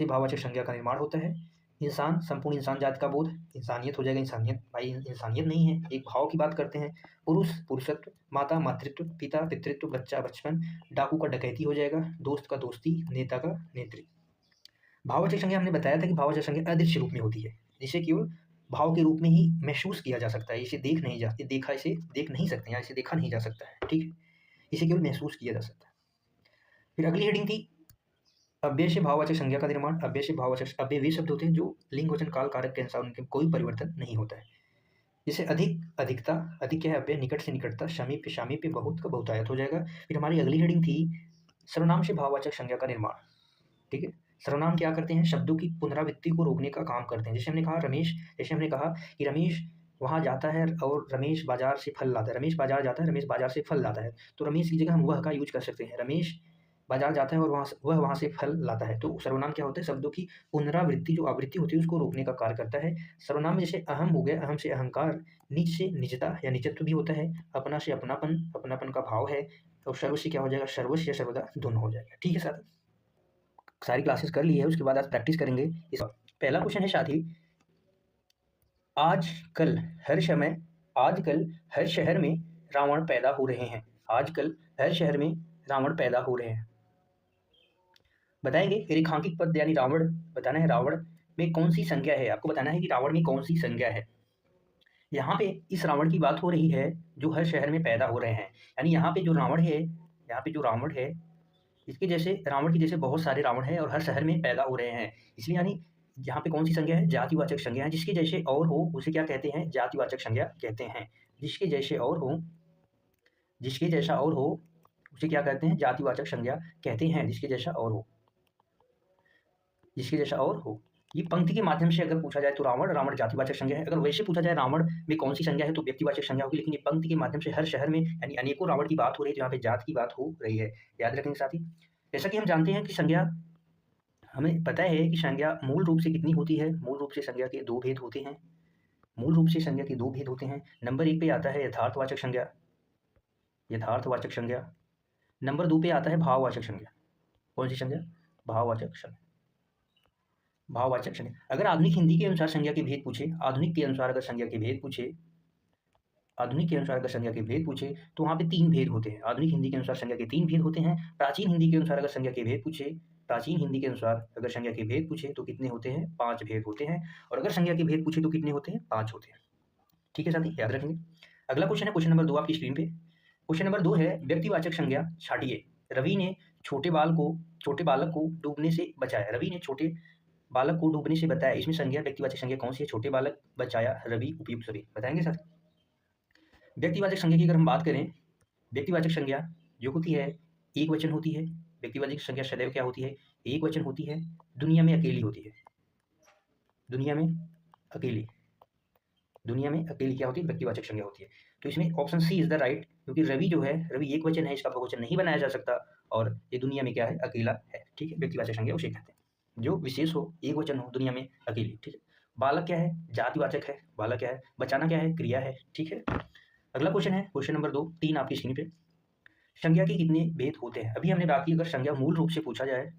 से भाववाचक संज्ञा का निर्माण होता है। इंसान, संपूर्ण इंसान जाति का बोध, इंसानियत हो जाएगा। इंसानियत, भाई इंसानियत नहीं है, एक भाव की बात करते हैं। पुरुष, पुरुषत्व, माता, मातृत्व, पिता, पितृत्व, बच्चा, बचपन, डाकू का डकैती हो जाएगा, दोस्त का दोस्ती, नेता का नेत्री। भाववाचक संज्ञा हमने बताया था कि भाववाचक संज्ञा अदृश्य रूप में होती है, जिसे केवल भाव के रूप में ही महसूस किया जा सकता है। इसे देख नहीं जा देखा इसे देख नहीं सकते, या इसे देखा नहीं जा सकता है। ठीक है, इसे केवल महसूस किया जा सकता है। फिर अगली हेडिंग थी अव्यय से भाववाचक संज्ञा का निर्माण। अव्यय से भाववाचक, अव्यय वे शब्द होते हैं जो लिंग, वचन, काल, कारक के अनुसार उनके कोई परिवर्तन नहीं होता है। जैसे अधिक, अधिकता, अधिक क्या है? अव्यय। निकट से निकटता, समीप, सामीप्य, बहुत का बहुतायत हो जाएगा। फिर हमारी अगली हेडिंग थी सर्वनाम से भाववाचक संज्ञा का निर्माण। ठीक है, सर्वनाम क्या करते हैं? शब्दों की पुनरावृत्ति को रोकने का काम करते हैं। जैसे हमने कहा रमेश, जैसे हमने कहा कि रमेश वहाँ जाता है और रमेश बाजार से फल लाता है। रमेश बाजार जाता है, रमेश बाजार से फल लाता है। तो रमेश की जगह हम वह का यूज कर सकते हैं। रमेश बाजार जाता है और वहाँ से फल लाता है। तो सर्वनाम क्या होता है? शब्दों की पुनरावृत्ति, जो आवृत्ति होती है, उसको रोकने का कार्य करता है। सर्वनाम में जैसे अहम हो गया, अहम से अहंकार, निज से निजता या निजत्व भी होता है, अपना से अपनापन, अपनापन का भाव है, और सर्व से क्या हो जाएगा? सर्वस्व या सर्वदा दोनों हो जाएगा। ठीक है साथ, सारी क्लासेस कर ली है, उसके बाद आज प्रैक्टिस करेंगे। इस पहला क्वेश्चन है साथी, आजकल हर शहर में रावण पैदा हो रहे हैं। आजकल हर शहर में रावण पैदा हो रहे हैं। बताएंगे रेखांकित पद यानी रावण बताना है। रावण में कौन सी संज्ञा है? आपको बताना है कि रावण में कौन सी संज्ञा है। यहाँ पे इस रावण की बात हो रही है जो हर शहर में पैदा हो रहे हैं, यानी यहाँ पे जो रावण है, इसके जैसे रावण के जैसे बहुत सारे रावण हैं और हर शहर में पैदा हो रहे हैं। इसलिए यानी यहाँ पे कौन सी संज्ञा है? जातिवाचक संज्ञा है। जिसके जैसे और हो उसे क्या कहते हैं? जातिवाचक संज्ञा कहते हैं। जिसके जैसा और हो उसे क्या कहते हैं? जातिवाचक संज्ञा कहते हैं। जिसके जैसा और हो। ये पंक्ति के माध्यम से अगर पूछा जाए तो रावण जातिवाचक संज्ञा है। अगर वैसे पूछा जाए रावण में कौन सी संज्ञा है तो व्यक्तिवाचक संज्ञा होगी। लेकिन ये पंक्ति के माध्यम से हर शहर में यानी अनेकों रावण की बात हो रही है, तो यहाँ पे जात की बात हो रही है। याद रखेंगे साथी। जैसा कि हम जानते हैं कि संज्ञा हमें पता है कि संज्ञा मूल रूप से कितनी होती है? मूल रूप से संज्ञा के 2 भेद होते हैं। मूल रूप से संज्ञा के 2 भेद होते हैं। नंबर 1 पे आता है यथार्थवाचक संज्ञा, यथार्थवाचक संज्ञा। नंबर 2 पे आता है भाववाचक संज्ञा। कौन सी संज्ञा? भाववाचक संज्ञा। भाववाचक संज्ञा। अगर आधुनिक हिंदी के अनुसार संज्ञा के भेद पूछे, आधुनिक के अनुसार अगर संज्ञा के भेद पूछे, आधुनिक के अनुसार अगर संज्ञा के भेद पूछे तो वहाँ पे 3 भेद होते हैं। आधुनिक हिंदी के अनुसार संज्ञा के 3 भेद होते हैं। प्राचीन हिंदी के अनुसार अगर संज्ञा के भेद पूछे, प्राचीन हिंदी के अनुसार अगर संज्ञा के भेद पूछे तो कितने होते हैं? 5 भेद होते हैं। और अगर संज्ञा के भेद पूछे तो कितने होते हैं? 5 होते हैं। ठीक है साथी, याद रखेंगे। अगला क्वेश्चन है क्वेश्चन नंबर 2 आपकी स्क्रीन पे। क्वेश्चन नंबर 2 है व्यक्तिवाचक संज्ञा छाटिए। रवि ने छोटे बालक को डूबने से बचाया। रवि ने छोटे बालक को डूबने से बताया। इसमें संज्ञा व्यक्तिवाचक संज्ञा कौन सी है? छोटे बालक, बचाया, रवि, उपयुक्त सभी। बताएंगे साथी। व्यक्तिवाचक संज्ञा की अगर हम बात करें, व्यक्तिवाचक संज्ञा जो होती है एक वचन होती है। व्यक्तिवाचक संज्ञा सदैव क्या होती है? एक वचन होती है। दुनिया में अकेली होती है। दुनिया में अकेली, दुनिया में अकेली क्या होती है? व्यक्तिवाचक संज्ञा होती है। तो इसमें option C is the right, क्योंकि रवि जो है, रवि एक वचन है, इसका बहुवचन नहीं बनाया जा सकता और ये दुनिया में क्या है? अकेला है। ठीक है, व्यक्तिवाचक संज्ञा उसे कहते हैं जो विशेष हो, एक वचन हो, दुनिया में अकेली। ठीक है। बालक क्या है? जातिवाचक है। बालक क्या है? बचाना क्या है? क्रिया है। ठीक है। अगला क्वेश्चन है क्वेश्चन नंबर 2, 3 आपकी स्क्रीन पे। संज्ञा के कितने भेद होते हैं? अभी हमने बात की, अगर संज्ञा मूल रूप से पूछा जाए,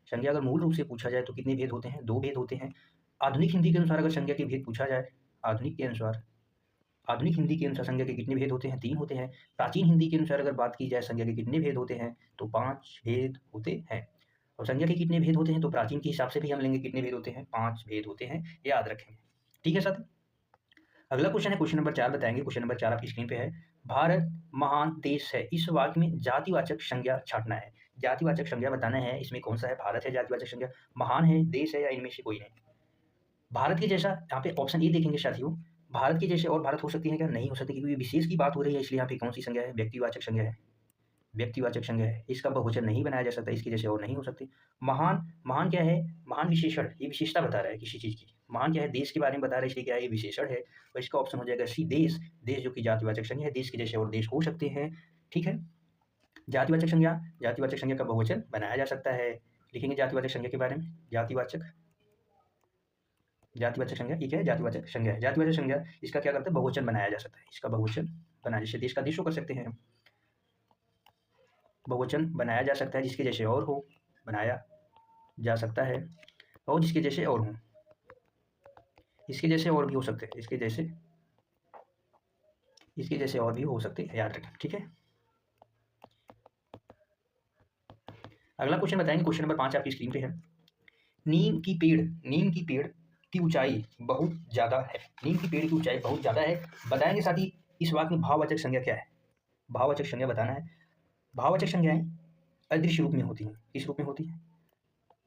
संज्ञा अगर मूल रूप से पूछा जाए तो कितने भेद होते हैं? 2 भेद होते हैं। आधुनिक हिंदी के अनुसार अगर संज्ञा के भेद पूछा जाए, आधुनिक के अनुसार, आधुनिक हिंदी के अनुसार संज्ञा के कितने भेद होते हैं? 3 होते हैं। प्राचीन हिंदी के अनुसार अगर बात की जाए संज्ञा के कितने भेद होते हैं? तो 5 भेद होते हैं। और संज्ञा के कितने भेद होते हैं? तो प्राचीन के हिसाब से भी हम लेंगे, कितने भेद होते हैं? 5 भेद होते हैं, याद रखेंगे। ठीक है साथी। अगला क्वेश्चन है क्वेश्चन नंबर 4 बताएंगे। क्वेश्चन नंबर 4 आपकी स्क्रीन पे है। भारत महान देश है, इस वाक्य में जातिवाचक संज्ञा छाटना है। जातिवाचक संज्ञा बताना है, इसमें कौन सा है? भारत है जातिवाचक संज्ञा, महान है, देश है, या इनमें से कोई नहीं। भारत के जैसा, यहाँ पे ऑप्शन ए देखेंगे साथियों, भारत के जैसे और भारत हो सकती है क्या? नहीं हो सकती, क्योंकि विशेष की बात हो रही है, इसलिए यहाँ पे कौन सी संज्ञा है? व्यक्तिवाचक संज्ञा है। व्यक्तिवाचक संज्ञा है, इसका बहुवचन नहीं बनाया जा सकता, इसके जैसे और नहीं हो सकती। महान, महान क्या है? महान विशेषण, ये विशेषता बता रहा है किसी चीज़ की। महान क्या है? देश के बारे में बता रहा है, इसलिए क्या है? ये विशेषण है। और इसका ऑप्शन हो जाएगा सी, देश। देश जो कि जातिवाचक संज्ञा है, देश के जैसे और देश हो सकते हैं। ठीक है। जातिवाचक संज्ञा, जातिवाचक संज्ञा का बहुवचन बनाया जा सकता है। लिखेंगे जातिवाचक संज्ञा के बारे में, जातिवाचक, जातिवाचक संज्ञा, ठीक है, जातिवाचक संज्ञा है। जातिवाचक संज्ञा इसका क्या करता है? बहुवचन बनाया जा सकता है, इसका बहुवचन बना, जैसे देश का देशों कर सकते हैं, बहुवचन बनाया जा सकता है, जिसके जैसे और हो, बनाया जा सकता है, और जिसके जैसे और हो, इसके जैसे और भी हो सकते हैं, इसके जैसे और भी हो सकते हैं, याद रखें। ठीक है। अगला क्वेश्चन बताएंगे, क्वेश्चन नंबर 5 आपकी स्क्रीन पे है। नीम की पेड़ की ऊंचाई बहुत ज्यादा है। नीम की पेड़ की ऊंचाई बहुत ज्यादा है। बताएंगे साथ ही इस वाक्य में भाववाचक संज्ञा क्या है? भाववाचक संज्ञा बताना है। भाववाचक संज्ञाएं अदृश्य रूप में होती हैं। किस रूप में होती है?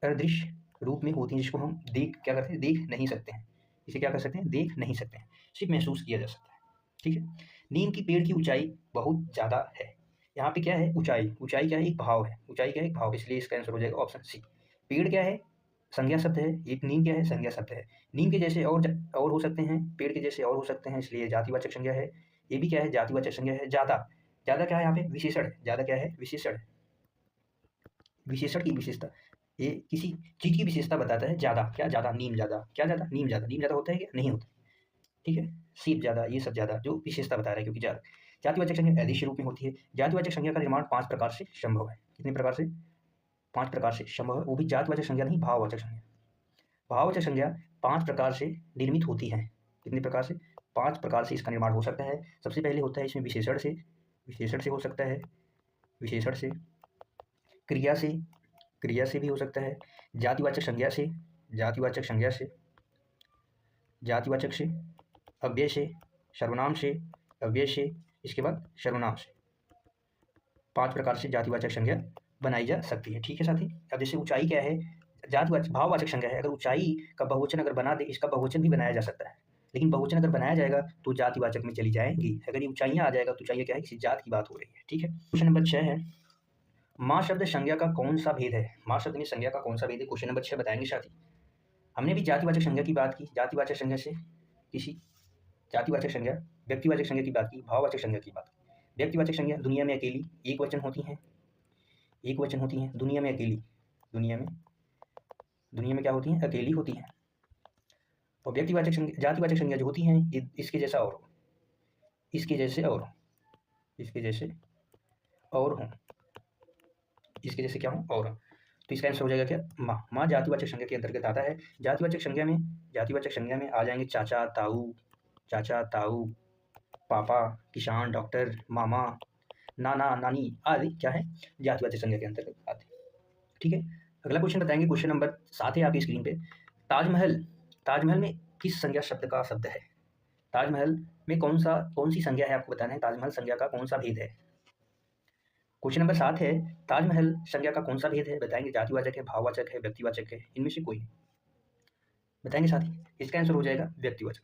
अदृश्य रूप में होती हैं, जिसको हम क्या करते हैं? देख नहीं सकते हैं। इसे क्या कर सकते हैं? देख नहीं सकते हैं, सिर्फ महसूस किया जा सकता है। ठीक है। नीम की पेड़ की ऊंचाई बहुत ज़्यादा है। यहाँ पे क्या है? ऊंचाई, ऊंचाई क्या है? एक भाव है। ऊंचाई क्या है? एक भाव, इसलिए इसका आंसर हो जाएगा ऑप्शन सी। पेड़ क्या है? संज्ञा शब्द है। एक नीम क्या है? संज्ञा शब्द है। नीम के जैसे और हो सकते हैं, पेड़ के जैसे और हो सकते हैं, इसलिए जातिवाचक संज्ञा है। ये भी क्या है? जातिवाचक संज्ञा है। ज़्यादा, ज़्यादा क्या है? यहाँ पे विशेषण है। ज़्यादा क्या है? विशेषण। विशेषण की विशेषता, ये किसी चीज़ की विशेषता बताता है। ज़्यादा क्या? ज़्यादा, नीम ज़्यादा, क्या ज़्यादा? नीम ज़्यादा। नीम ज़्यादा होता है क्या? नहीं होता। ठीक है। सीप ज़्यादा, ये सब ज़्यादा, जो विशेषता बता रहा है, क्योंकि ज़्यादा। जातिवाचक संज्ञा अदृश्य रूप में होती है। जातिवाचक संज्ञा का निर्माण 5 प्रकार से संभव है। कितने प्रकार से? 5 प्रकार से संभव है, वो भी जातिवाचक संज्ञा नहीं, भाववाचक संज्ञा। भाववाचक संज्ञा 5 प्रकार से निर्मित होती है। कितने प्रकार से? 5 प्रकार से इसका निर्माण हो सकता है। सबसे पहले होता है इसमें विशेषण से, विशेषण से हो सकता है, विशेषण से, क्रिया से, क्रिया से भी हो सकता है, जातिवाचक संज्ञा से, जातिवाचक संज्ञा से, जातिवाचक से, अव्यय से, सर्वनाम से, अव्यय से, इसके बाद सर्वनाम से। 5 प्रकार से जातिवाचक संज्ञा बनाई जा सकती है। ठीक है साथी। अब जैसे ऊंचाई क्या है? जातिवाचक, भाववाचक संज्ञा है। अगर ऊंचाई का बहुवचन अगर बना दे, इसका बहुवचन भी बनाया जा सकता है, लेकिन बहुवचन अगर बनाया जाएगा तो जातिवाचक में चली जाएंगी। अगर ये ऊंचाइयां आ जाएगा तो ऊंचाइयां क्या है? किसी जात की बात हो रही है। ठीक है। क्वेश्चन नंबर 6 है, माँ शब्द संज्ञा का कौन सा भेद है? माँ शब्द में संज्ञा का कौन सा भेद है? क्वेश्चन नंबर 6 बताएंगे साथी। हमने भी जातिवाचक संज्ञा की बात की, जातिवाचक संज्ञा से किसी, जातिवाचक संज्ञा, व्यक्तिवाचक संज्ञा की बात की, भाववाचक संज्ञा की बात की। व्यक्तिवाचक संज्ञा दुनिया में अकेली, एक वचन होती हैं, एक वचन होती हैं, दुनिया में अकेली, दुनिया में दुनिया में क्या होती हैं, अकेली होती हैं। और व्यक्तिवाचक संज्ञा, जातिवाचक संज्ञा जो होती हैं ये इसके जैसा और हो, इसके जैसे और हो, इसके जैसे और हों, इसके जैसे क्या हो और हो। तो इसका आंसर हो जाएगा क्या, माँ। माँ जातिवाचक संज्ञा के अंतर्गत आता है। जातिवाचक संज्ञा में आ जाएंगे चाचा ताऊ, पापा, किसान, डॉक्टर, मामा, नाना नानी आदि क्या है, जातिवाचक संज्ञा के अंतर्गत आते हैं। ठीक है, अगला क्वेश्चन बताएंगे, क्वेश्चन नंबर 7 है आपकी स्क्रीन पे। ताजमहल, ताजमहल में किस संज्ञा शब्द का शब्द है? ताजमहल में कौन सी संज्ञा है आपको बताना है, ताजमहल संज्ञा का कौन सा भेद है। क्वेश्चन नंबर 7 है, ताजमहल संज्ञा का कौन सा भेद है, बताएंगे। जातिवाचक है, भाववाचक है, व्यक्तिवाचक है, इनमें से कोई बताएंगे साथी। इसका आंसर हो जाएगा व्यक्तिवाचक।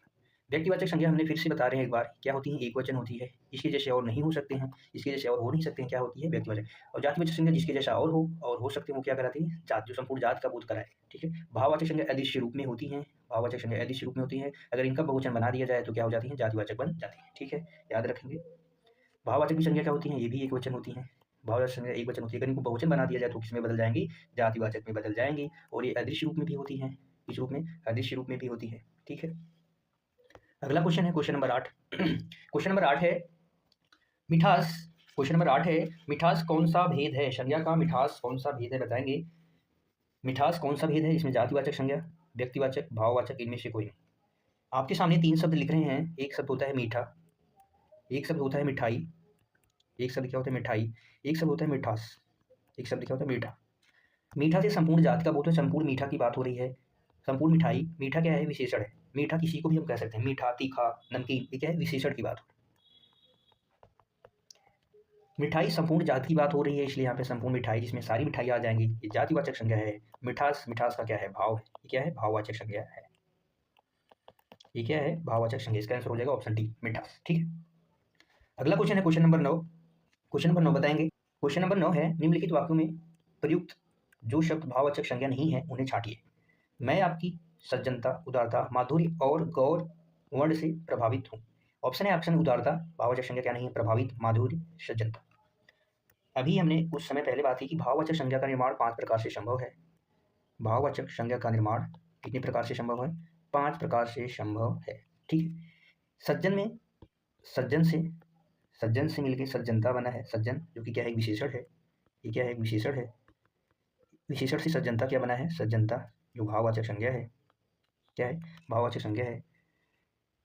व्यक्तिवाचक संज्ञा हमने फिर से बता रहे हैं एक बार, क्या होती है, एक वचन होती है, इसके जैसे और नहीं हो सकते हैं, इसके जैसे और हो नहीं सकते हैं, क्या होती है, व्यक्तिवाचक। और जातिवाचक संज्ञा जिसके जैसा और हो सकते हैं, वो क्या कराती है, जात, जो संपूर्ण जात का बोध कराए। ठीक है, भाववाचक संज्ञा अदिश्य रूप में होती हैं, भाववाचक संज्ञा अदिश्य रूप में होती है, अगर इनका बहुवचन बना दिया जाए तो क्या हो जाती है, जातिवाचक बन जाती है। ठीक है, याद रखेंगे। भाववाचक की संज्ञा क्या होती है, ये भी एक वचन होती है। भाववाचक संज्ञा एक वचन होती है, अगर इनको बहुवचन बना दिया जाए तो किसमें बदल जाएंगी, जातिवाचक में बदल जाएंगी। और ये अदृश्य रूप में भी होती है, इस रूप में अदृश्य रूप में भी होती है। ठीक है, अगला क्वेश्चन है क्वेश्चन नंबर 8। क्वेश्चन नंबर 8 है मिठास। क्वेश्चन नंबर 8 है मिठास कौन सा भेद है, संज्ञा का मिठास कौन सा भेद है, बताएंगे। मिठास कौन सा भेद है, इसमें जातिवाचक संज्ञा, व्यक्तिवाचक, भाववाचक, इनमें से कोई नहीं। आपके सामने 3 शब्द लिख रहे हैं, एक शब्द होता है मीठा, एक शब्द होता है मिठाई, एक शब्द क्या होता है मिठाई, एक शब्द होता है मिठास, एक शब्द क्या होता है मीठा। मीठा से संपूर्ण जाति का बोध है, संपूर्ण मीठा की बात हो रही है। संपूर्ण मिठाई, मीठा क्या है, विशेषण है। मीठा किसी को भी हम कह सकते हैं, मीठा, तीखा, नमकीन, ये क्या है, विशेषण की बात हो। मिठाई संपूर्ण जाति की बात हो रही है, इसलिए यहाँ पे संपूर्ण मिठाई, जिसमें सारी मिठाई आ जाएंगी, ये जातिवाचक संज्ञा है। मिठास, मिठास का क्या है, भाव है, ये क्या है, भाववाचक संज्ञा है, ये क्या है, भाववाचक संज्ञा। इसका आंसर हो जाएगा ऑप्शन डी, मिठास। ठीक है, अगला क्वेश्चन है क्वेश्चन नंबर 9। क्वेश्चन नंबर 9 बताएंगे। क्वेश्चन नंबर 9 है निम्नलिखित वाक्यों में प्रयुक्त जो शब्द भाववाचक संज्ञा नहीं है उन्हें छांटिए। मैं आपकी सज्जनता, उदारता, माधुर्य और गौर वर्ण से प्रभावित हूँ। ऑप्शन है ऑप्शन उदारता, भाववाचक संज्ञा क्या नहीं है, प्रभावित, माधुर्य, सज्जनता। अभी हमने कुछ समय पहले बात की कि भाववाचक संज्ञा का निर्माण 5 प्रकार से संभव है। भाववाचक संज्ञा का निर्माण कितने प्रकार से संभव है, 5 प्रकार से संभव है। ठीक है, सज्जन में सज्जन से मिलकर सज्जनता बना है, सज्जन जो कि क्या है, एक विशेषण है, ये क्या है, एक विशेषण है। विशेषण से सज्जनता क्या बना है, सज्जनता, जो भाववाचक संज्ञा है, क्या है, भाववाचक संज्ञा है।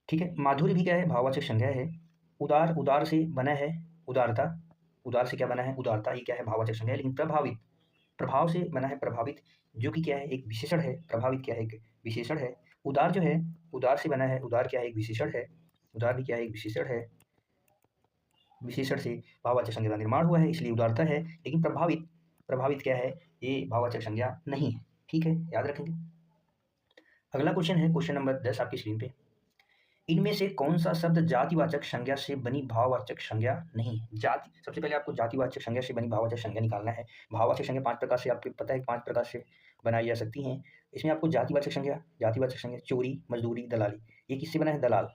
ठीक है, माधुर्य भी क्या है, भाववाचक संज्ञा है। उदार, उदार से बना है उदारता, उदार से क्या बना है, उदारता, ये क्या है, भाववाचक संज्ञा है। लेकिन प्रभावित, प्रभाव से बना है प्रभावित, जो कि क्या है, एक विशेषण है। प्रभावित क्या है, एक विशेषण है। उदार जो है, उदार से बना है, उदार क्या है, एक विशेषण है। उदार भी क्या है, एक विशेषण है। विशेषण से भाववाचक संज्ञा का निर्माण हुआ है, इसलिए उदारता है। लेकिन प्रभावित, प्रभावित क्या है, ये भाववाचक संज्ञा नहीं है। ठीक है, याद रखेंगे। अगला क्वेश्चन है क्वेश्चन नंबर 10 आपकी स्क्रीन पे। इनमें से कौन सा शब्द जातिवाचक संज्ञा से बनी भाववाचक संज्ञा नहीं है। जाति, सबसे पहले आपको जातिवाचक संज्ञा से बनी भाववाचक संज्ञा निकालना है। भाववाचक संज्ञा 5 प्रकार से, आपको पता है 5 प्रकार से बनाई जा सकती हैं। इसमें आपको जातिवाचक संज्ञा चोरी, मजदूरी, दलाली, ये किससे बना है, दलाल,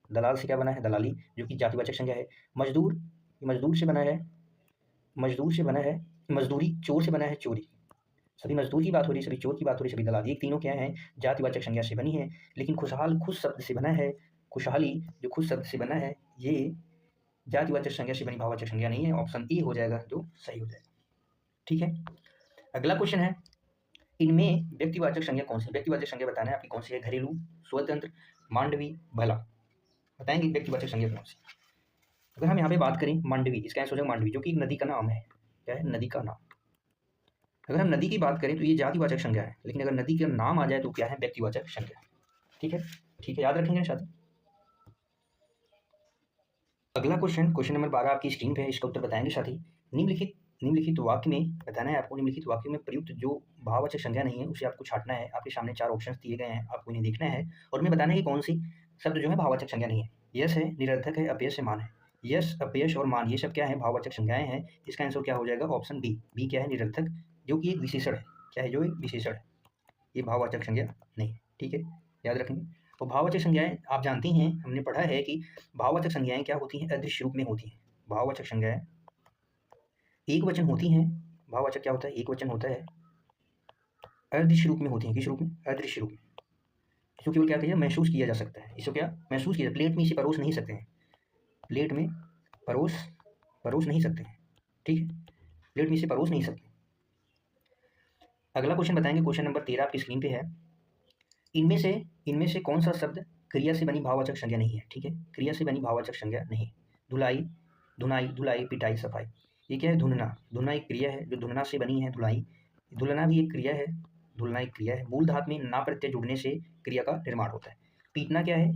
दलाल से क्या बना है, दलाली, जो कि जातिवाचक संज्ञा है। मजदूर, मजदूर से बना है, मजदूर से बना है मजदूरी, चोर से बना है चोरी। सभी मजदूर की बात हो रही है, सभी चोर की बात हो रही है, सभी दलाल, ये तीनों क्या है, जातिवाचक संज्ञा से बनी है। लेकिन खुशहाल खुद शब्द से बना है, खुशहाली जो खुद शब्द से बना है, ये जातिवाचक संज्ञा से बनी भाववाचक संज्ञा नहीं है। ऑप्शन ए हो जाएगा जो सही हो जाएगा। ठीक है, अगला क्वेश्चन है, इनमें व्यक्तिवाचक संज्ञा कौन सी, व्यक्तिवाचक संज्ञा बताना है आपकी कौन सी है, घरेलू, स्वतंत्र, मांडवी, भला, बताएंगे व्यक्तिवाचक संज्ञा कौन सी। अगर हम यहाँ पे बात करें मांडवी, इसका आंसर हो जाएगा मांडवी, जो कि एक नदी का नाम है, क्या है, नदी का नाम। अगर हम नदी की बात करें तो ये जातिवाचक संज्ञा है, लेकिन अगर नदी का नाम आ जाए तो क्या है, व्यक्तिवाचक संज्ञा। ठीक है, ठीक है, याद रखेंगे साथी। अगला क्वेश्चन, क्वेश्चन नंबर 12 आपकी स्क्रीन पे है, इसका उत्तर बताएंगे साथी। निम्नलिखित वाक्य में बताना है आपको, निम्नलिखित वाक्य में प्रयुक्त जो भाववाचक संज्ञा नहीं है उसे आपको छांटना है। आपके सामने 4 ऑप्शंस दिए गए हैं, आपको इन्हें देखना है और उन्हें बताना है कि कौन सी शब्द जो है भाववाचक संज्ञा नहीं है। यश है, निरर्थक है, अपयश है, मान है। यश, अपयश और मान, ये सब क्या है, भाववाचक संज्ञाएं हैं। इसका आंसर क्या हो जाएगा, ऑप्शन बी। बी क्या है, निरर्थक, जो कि एक विशेषण है, क्या है, जो एक विशेषण है, ये भाववाचक संज्ञा नहीं है। ठीक है, याद रखेंगे। और भाववाचक संज्ञाएं आप जानती हैं, हमने पढ़ा है कि भाववाचक संज्ञाएं क्या होती हैं, अदृश्य रूप में होती हैं। भाववाचक संज्ञाएं एक वचन होती हैं। भाववाचक क्या होता है, एक वचन होता है, अदृश्य रूप में होती हैं। किस रूप में? अदृश्य रूप में। इसको केवल क्या कहिए, महसूस किया जा सकता है। इसको क्या महसूस किया, प्लेट में इसे परोस नहीं सकते हैं, प्लेट में परोस नहीं सकते हैं, ठीक है, प्लेट में इसे परोस नहीं सकते। अगला क्वेश्चन बताएंगे, क्वेश्चन नंबर 13 आपकी स्क्रीन पे है। इनमें से कौन सा शब्द क्रिया से बनी भाववाचक संज्ञा नहीं है? ठीक है, क्रिया से बनी भाववाचक संज्ञा नहीं। धुलाई, धुनाई, धुलाई, पिटाई, सफाई। ये क्या है? धुनना। धुनना एक क्रिया है जो धुनना से बनी है। धुलाई, धुलना भी एक क्रिया है, धुलना एक क्रिया है। मूल धातु में ना प्रत्यय जुड़ने से क्रिया का निर्माण होता है। पीटना क्या है?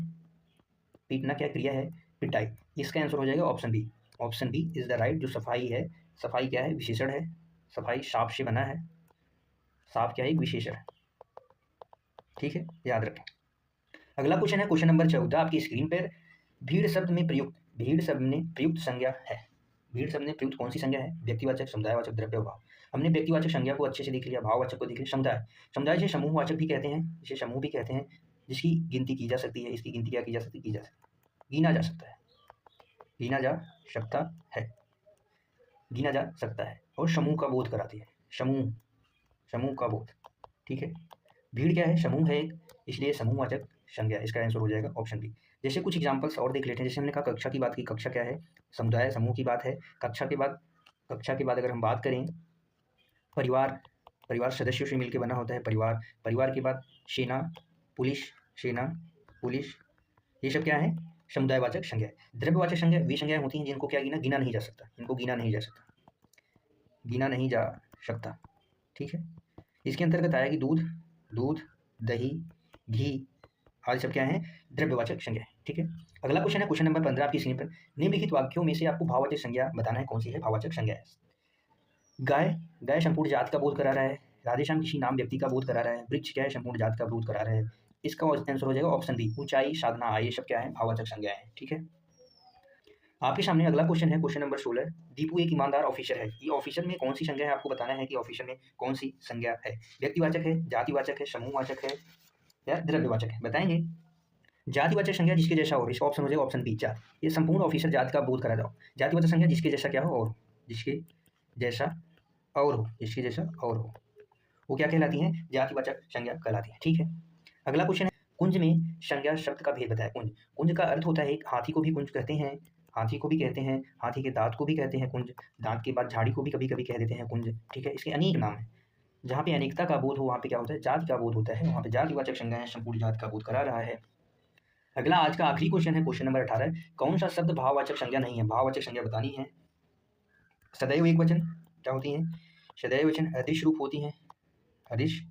पीटना क्या क्रिया है? पिटाई। इसका आंसर हो जाएगा option B. Option B is the right. जो सफाई है, सफाई क्या है? विशेषण है। सफाई साफ से बना है। साफ क्या है? एक विशेषण है, ठीक है, याद रखें। अगला क्वेश्चन है क्वेश्चन नंबर 14 आपकी स्क्रीन पर। भीड़ शब्द में प्रयुक्त, भीड़ शब्द में प्रयुक्त संज्ञा है। भीड़ शब्द में प्रयुक्त कौन सी संज्ञा है? व्यक्तिवाचक, समुदायवाचक, द्रव्य, भाव। हमने व्यक्तिवाचक संज्ञा को अच्छे से देख लिया, भाववाचक को देख लिया। समुदाय, समुदाय जिसे समूहवाचक भी कहते हैं, जिसे समूह भी कहते हैं, जिसकी गिनती की जा सकती है। इसकी गिनती क्या की जा सकती है? की जा सकती है, गिना जा सकता है, गिना जा सकता है, गिना जा सकता है। और समूह का बोध कराती है, समूह, समूह का बोध, ठीक है। भीड़ क्या है? समूह है एक, इसलिए समूहवाचक संज्ञा। इसका आंसर हो जाएगा ऑप्शन बी। जैसे कुछ एग्जांपल्स और देख लेते हैं। जैसे हमने कहा कक्षा की बात की, कक्षा क्या है? समुदाय, समूह की बात है। कक्षा के बाद अगर हम बात करें, परिवार, परिवार सदस्यों से मिलकर बना होता है परिवार। परिवार के बाद सेना, पुलिस, सेना, पुलिस, ये सब क्या है? समुदायवाचक संज्ञा। द्रव्यवाचक संज्ञा वे संज्ञाएं होती हैं जिनको क्या गिना नहीं जा सकता, इनको गिना नहीं जा सकता, गिना नहीं जा सकता, ठीक है। इसके अंतर्गत आया कि दूध, दूध, दही, घी आदि सब क्या है? द्रव्यवाचक संज्ञा है, ठीक है। अगला क्वेश्चन है क्वेश्चन नंबर 15 आपकी स्क्रीन पर। निम्नलिखित वाक्यों में से आपको भाववाचक संज्ञा बताना है, कौन सी है भाववाचक संज्ञा है? गाय, गाय संपूर्ण जात का बोध करा रहा है। राधेश्याम किसी नाम व्यक्ति का बोध करा रहा है। वृक्ष क्या है? संपूर्ण जात का बोध करा रहा है। इसका आंसर हो जाएगा ऑप्शन बी। ऊंचाई, साधना, आय, ये सब क्या है? भाववाचक संज्ञा है, ठीक है। आपके सामने अगला क्वेश्चन है क्वेश्चन नंबर 16। दीपू एक ईमानदार ऑफिसर है। ये ऑफिसर में कौन सी संज्ञा है? आपको बताना है कि ऑफिसर में कौन सी संज्ञा है। व्यक्तिवाचक है, जातिवाचक है, समूहवाचक है या द्रव्यवाचक है? बताएंगे। जातिवाचक संज्ञा जिसके जैसा हो, इसका ऑप्शन हो जाएगा ऑप्शन बी, जात। ये संपूर्ण ऑफिसर जात का बोध करा जाओ। जातिवाचक संज्ञा जिसके जैसा क्या हो और, जिसके जैसा और हो, जिसके जैसा और हो, वो क्या कहलाती हैं? जातिवाचक संज्ञा कहलाती है, ठीक है। अगला क्वेश्चन है कुंज में संज्ञा शब्द का भेद बताया। कुंज, कुंज का अर्थ होता है एक, हाथी को भी कुंज कहते हैं, हाथी को भी कहते हैं, हाथी के दांत को भी कहते हैं कुंज, दांत के बाद झाड़ी को भी कभी कभी कह देते हैं कुंज, ठीक है। इसके अनेक नाम है। जहाँ पे अनेकता का बोध हो वहाँ पे क्या होता है? जाति का बोध होता है। वहाँ पे जातिवाचक संज्ञा है, संपूर्ण जात का बोध करा रहा है। अगला आज का आखिरी क्वेश्चन है क्वेश्चन नंबर 18। कौन सा शब्द भाववाचक संज्ञा नहीं है? भाववाचक संज्ञा बतानी है। सदैव एक वचन क्या होती है? सदैव वचन अदृश्य रूप होती हैं, अदृश्य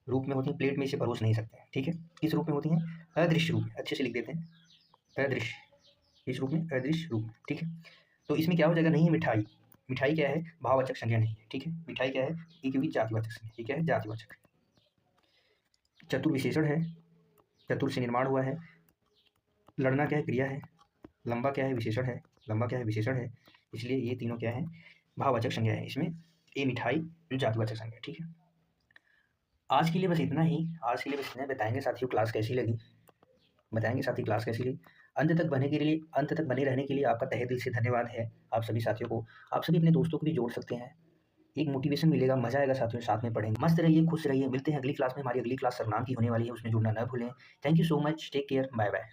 रूप में होती हैं, प्लेट में इसे परोस नहीं सकते, ठीक है। किस रूप में होती हैं? अदृश्य रूप में। अच्छे से लिख देते हैं, अदृश्य, इस रूप में, अदृश्य रूप में, ठीक है। तो इसमें क्या हो जाएगा? नहीं है मिठाई। मिठाई क्या है? भाववाचक संज्ञा नहीं है, ठीक है। मिठाई क्या है? ये क्योंकि जातिवाचक संज्ञा, ठीक है, जातिवाचक। चतुर विशेषण है, चतुर से निर्माण हुआ है। लड़ना क्या है? क्रिया है। लंबा क्या है? विशेषण है। लंबा क्या है? विशेषण है। इसलिए ये तीनों क्या है? भाववाचक संज्ञा है। इसमें ए मिठाई जो जातिवाचक संज्ञा, ठीक है। आज के लिए बस इतना ही, आज के लिए बस इतना। बताएंगे साथियों क्लास कैसी लगी, बताएंगे साथी क्लास कैसी लगी। अंत तक बने रहने के लिए आपका तहे दिल से धन्यवाद है आप सभी साथियों को। आप सभी अपने दोस्तों को भी जोड़ सकते हैं, एक मोटिवेशन मिलेगा, मजा आएगा साथियों, साथ में पढ़ेंगे। मस्त रहिए, खुश रहिए। मिलते हैं अगली क्लास में। हमारी अगली क्लास सरनाम की होने वाली है, उसमें जुड़ना न भूलें। Thank you so much, take care, bye bye.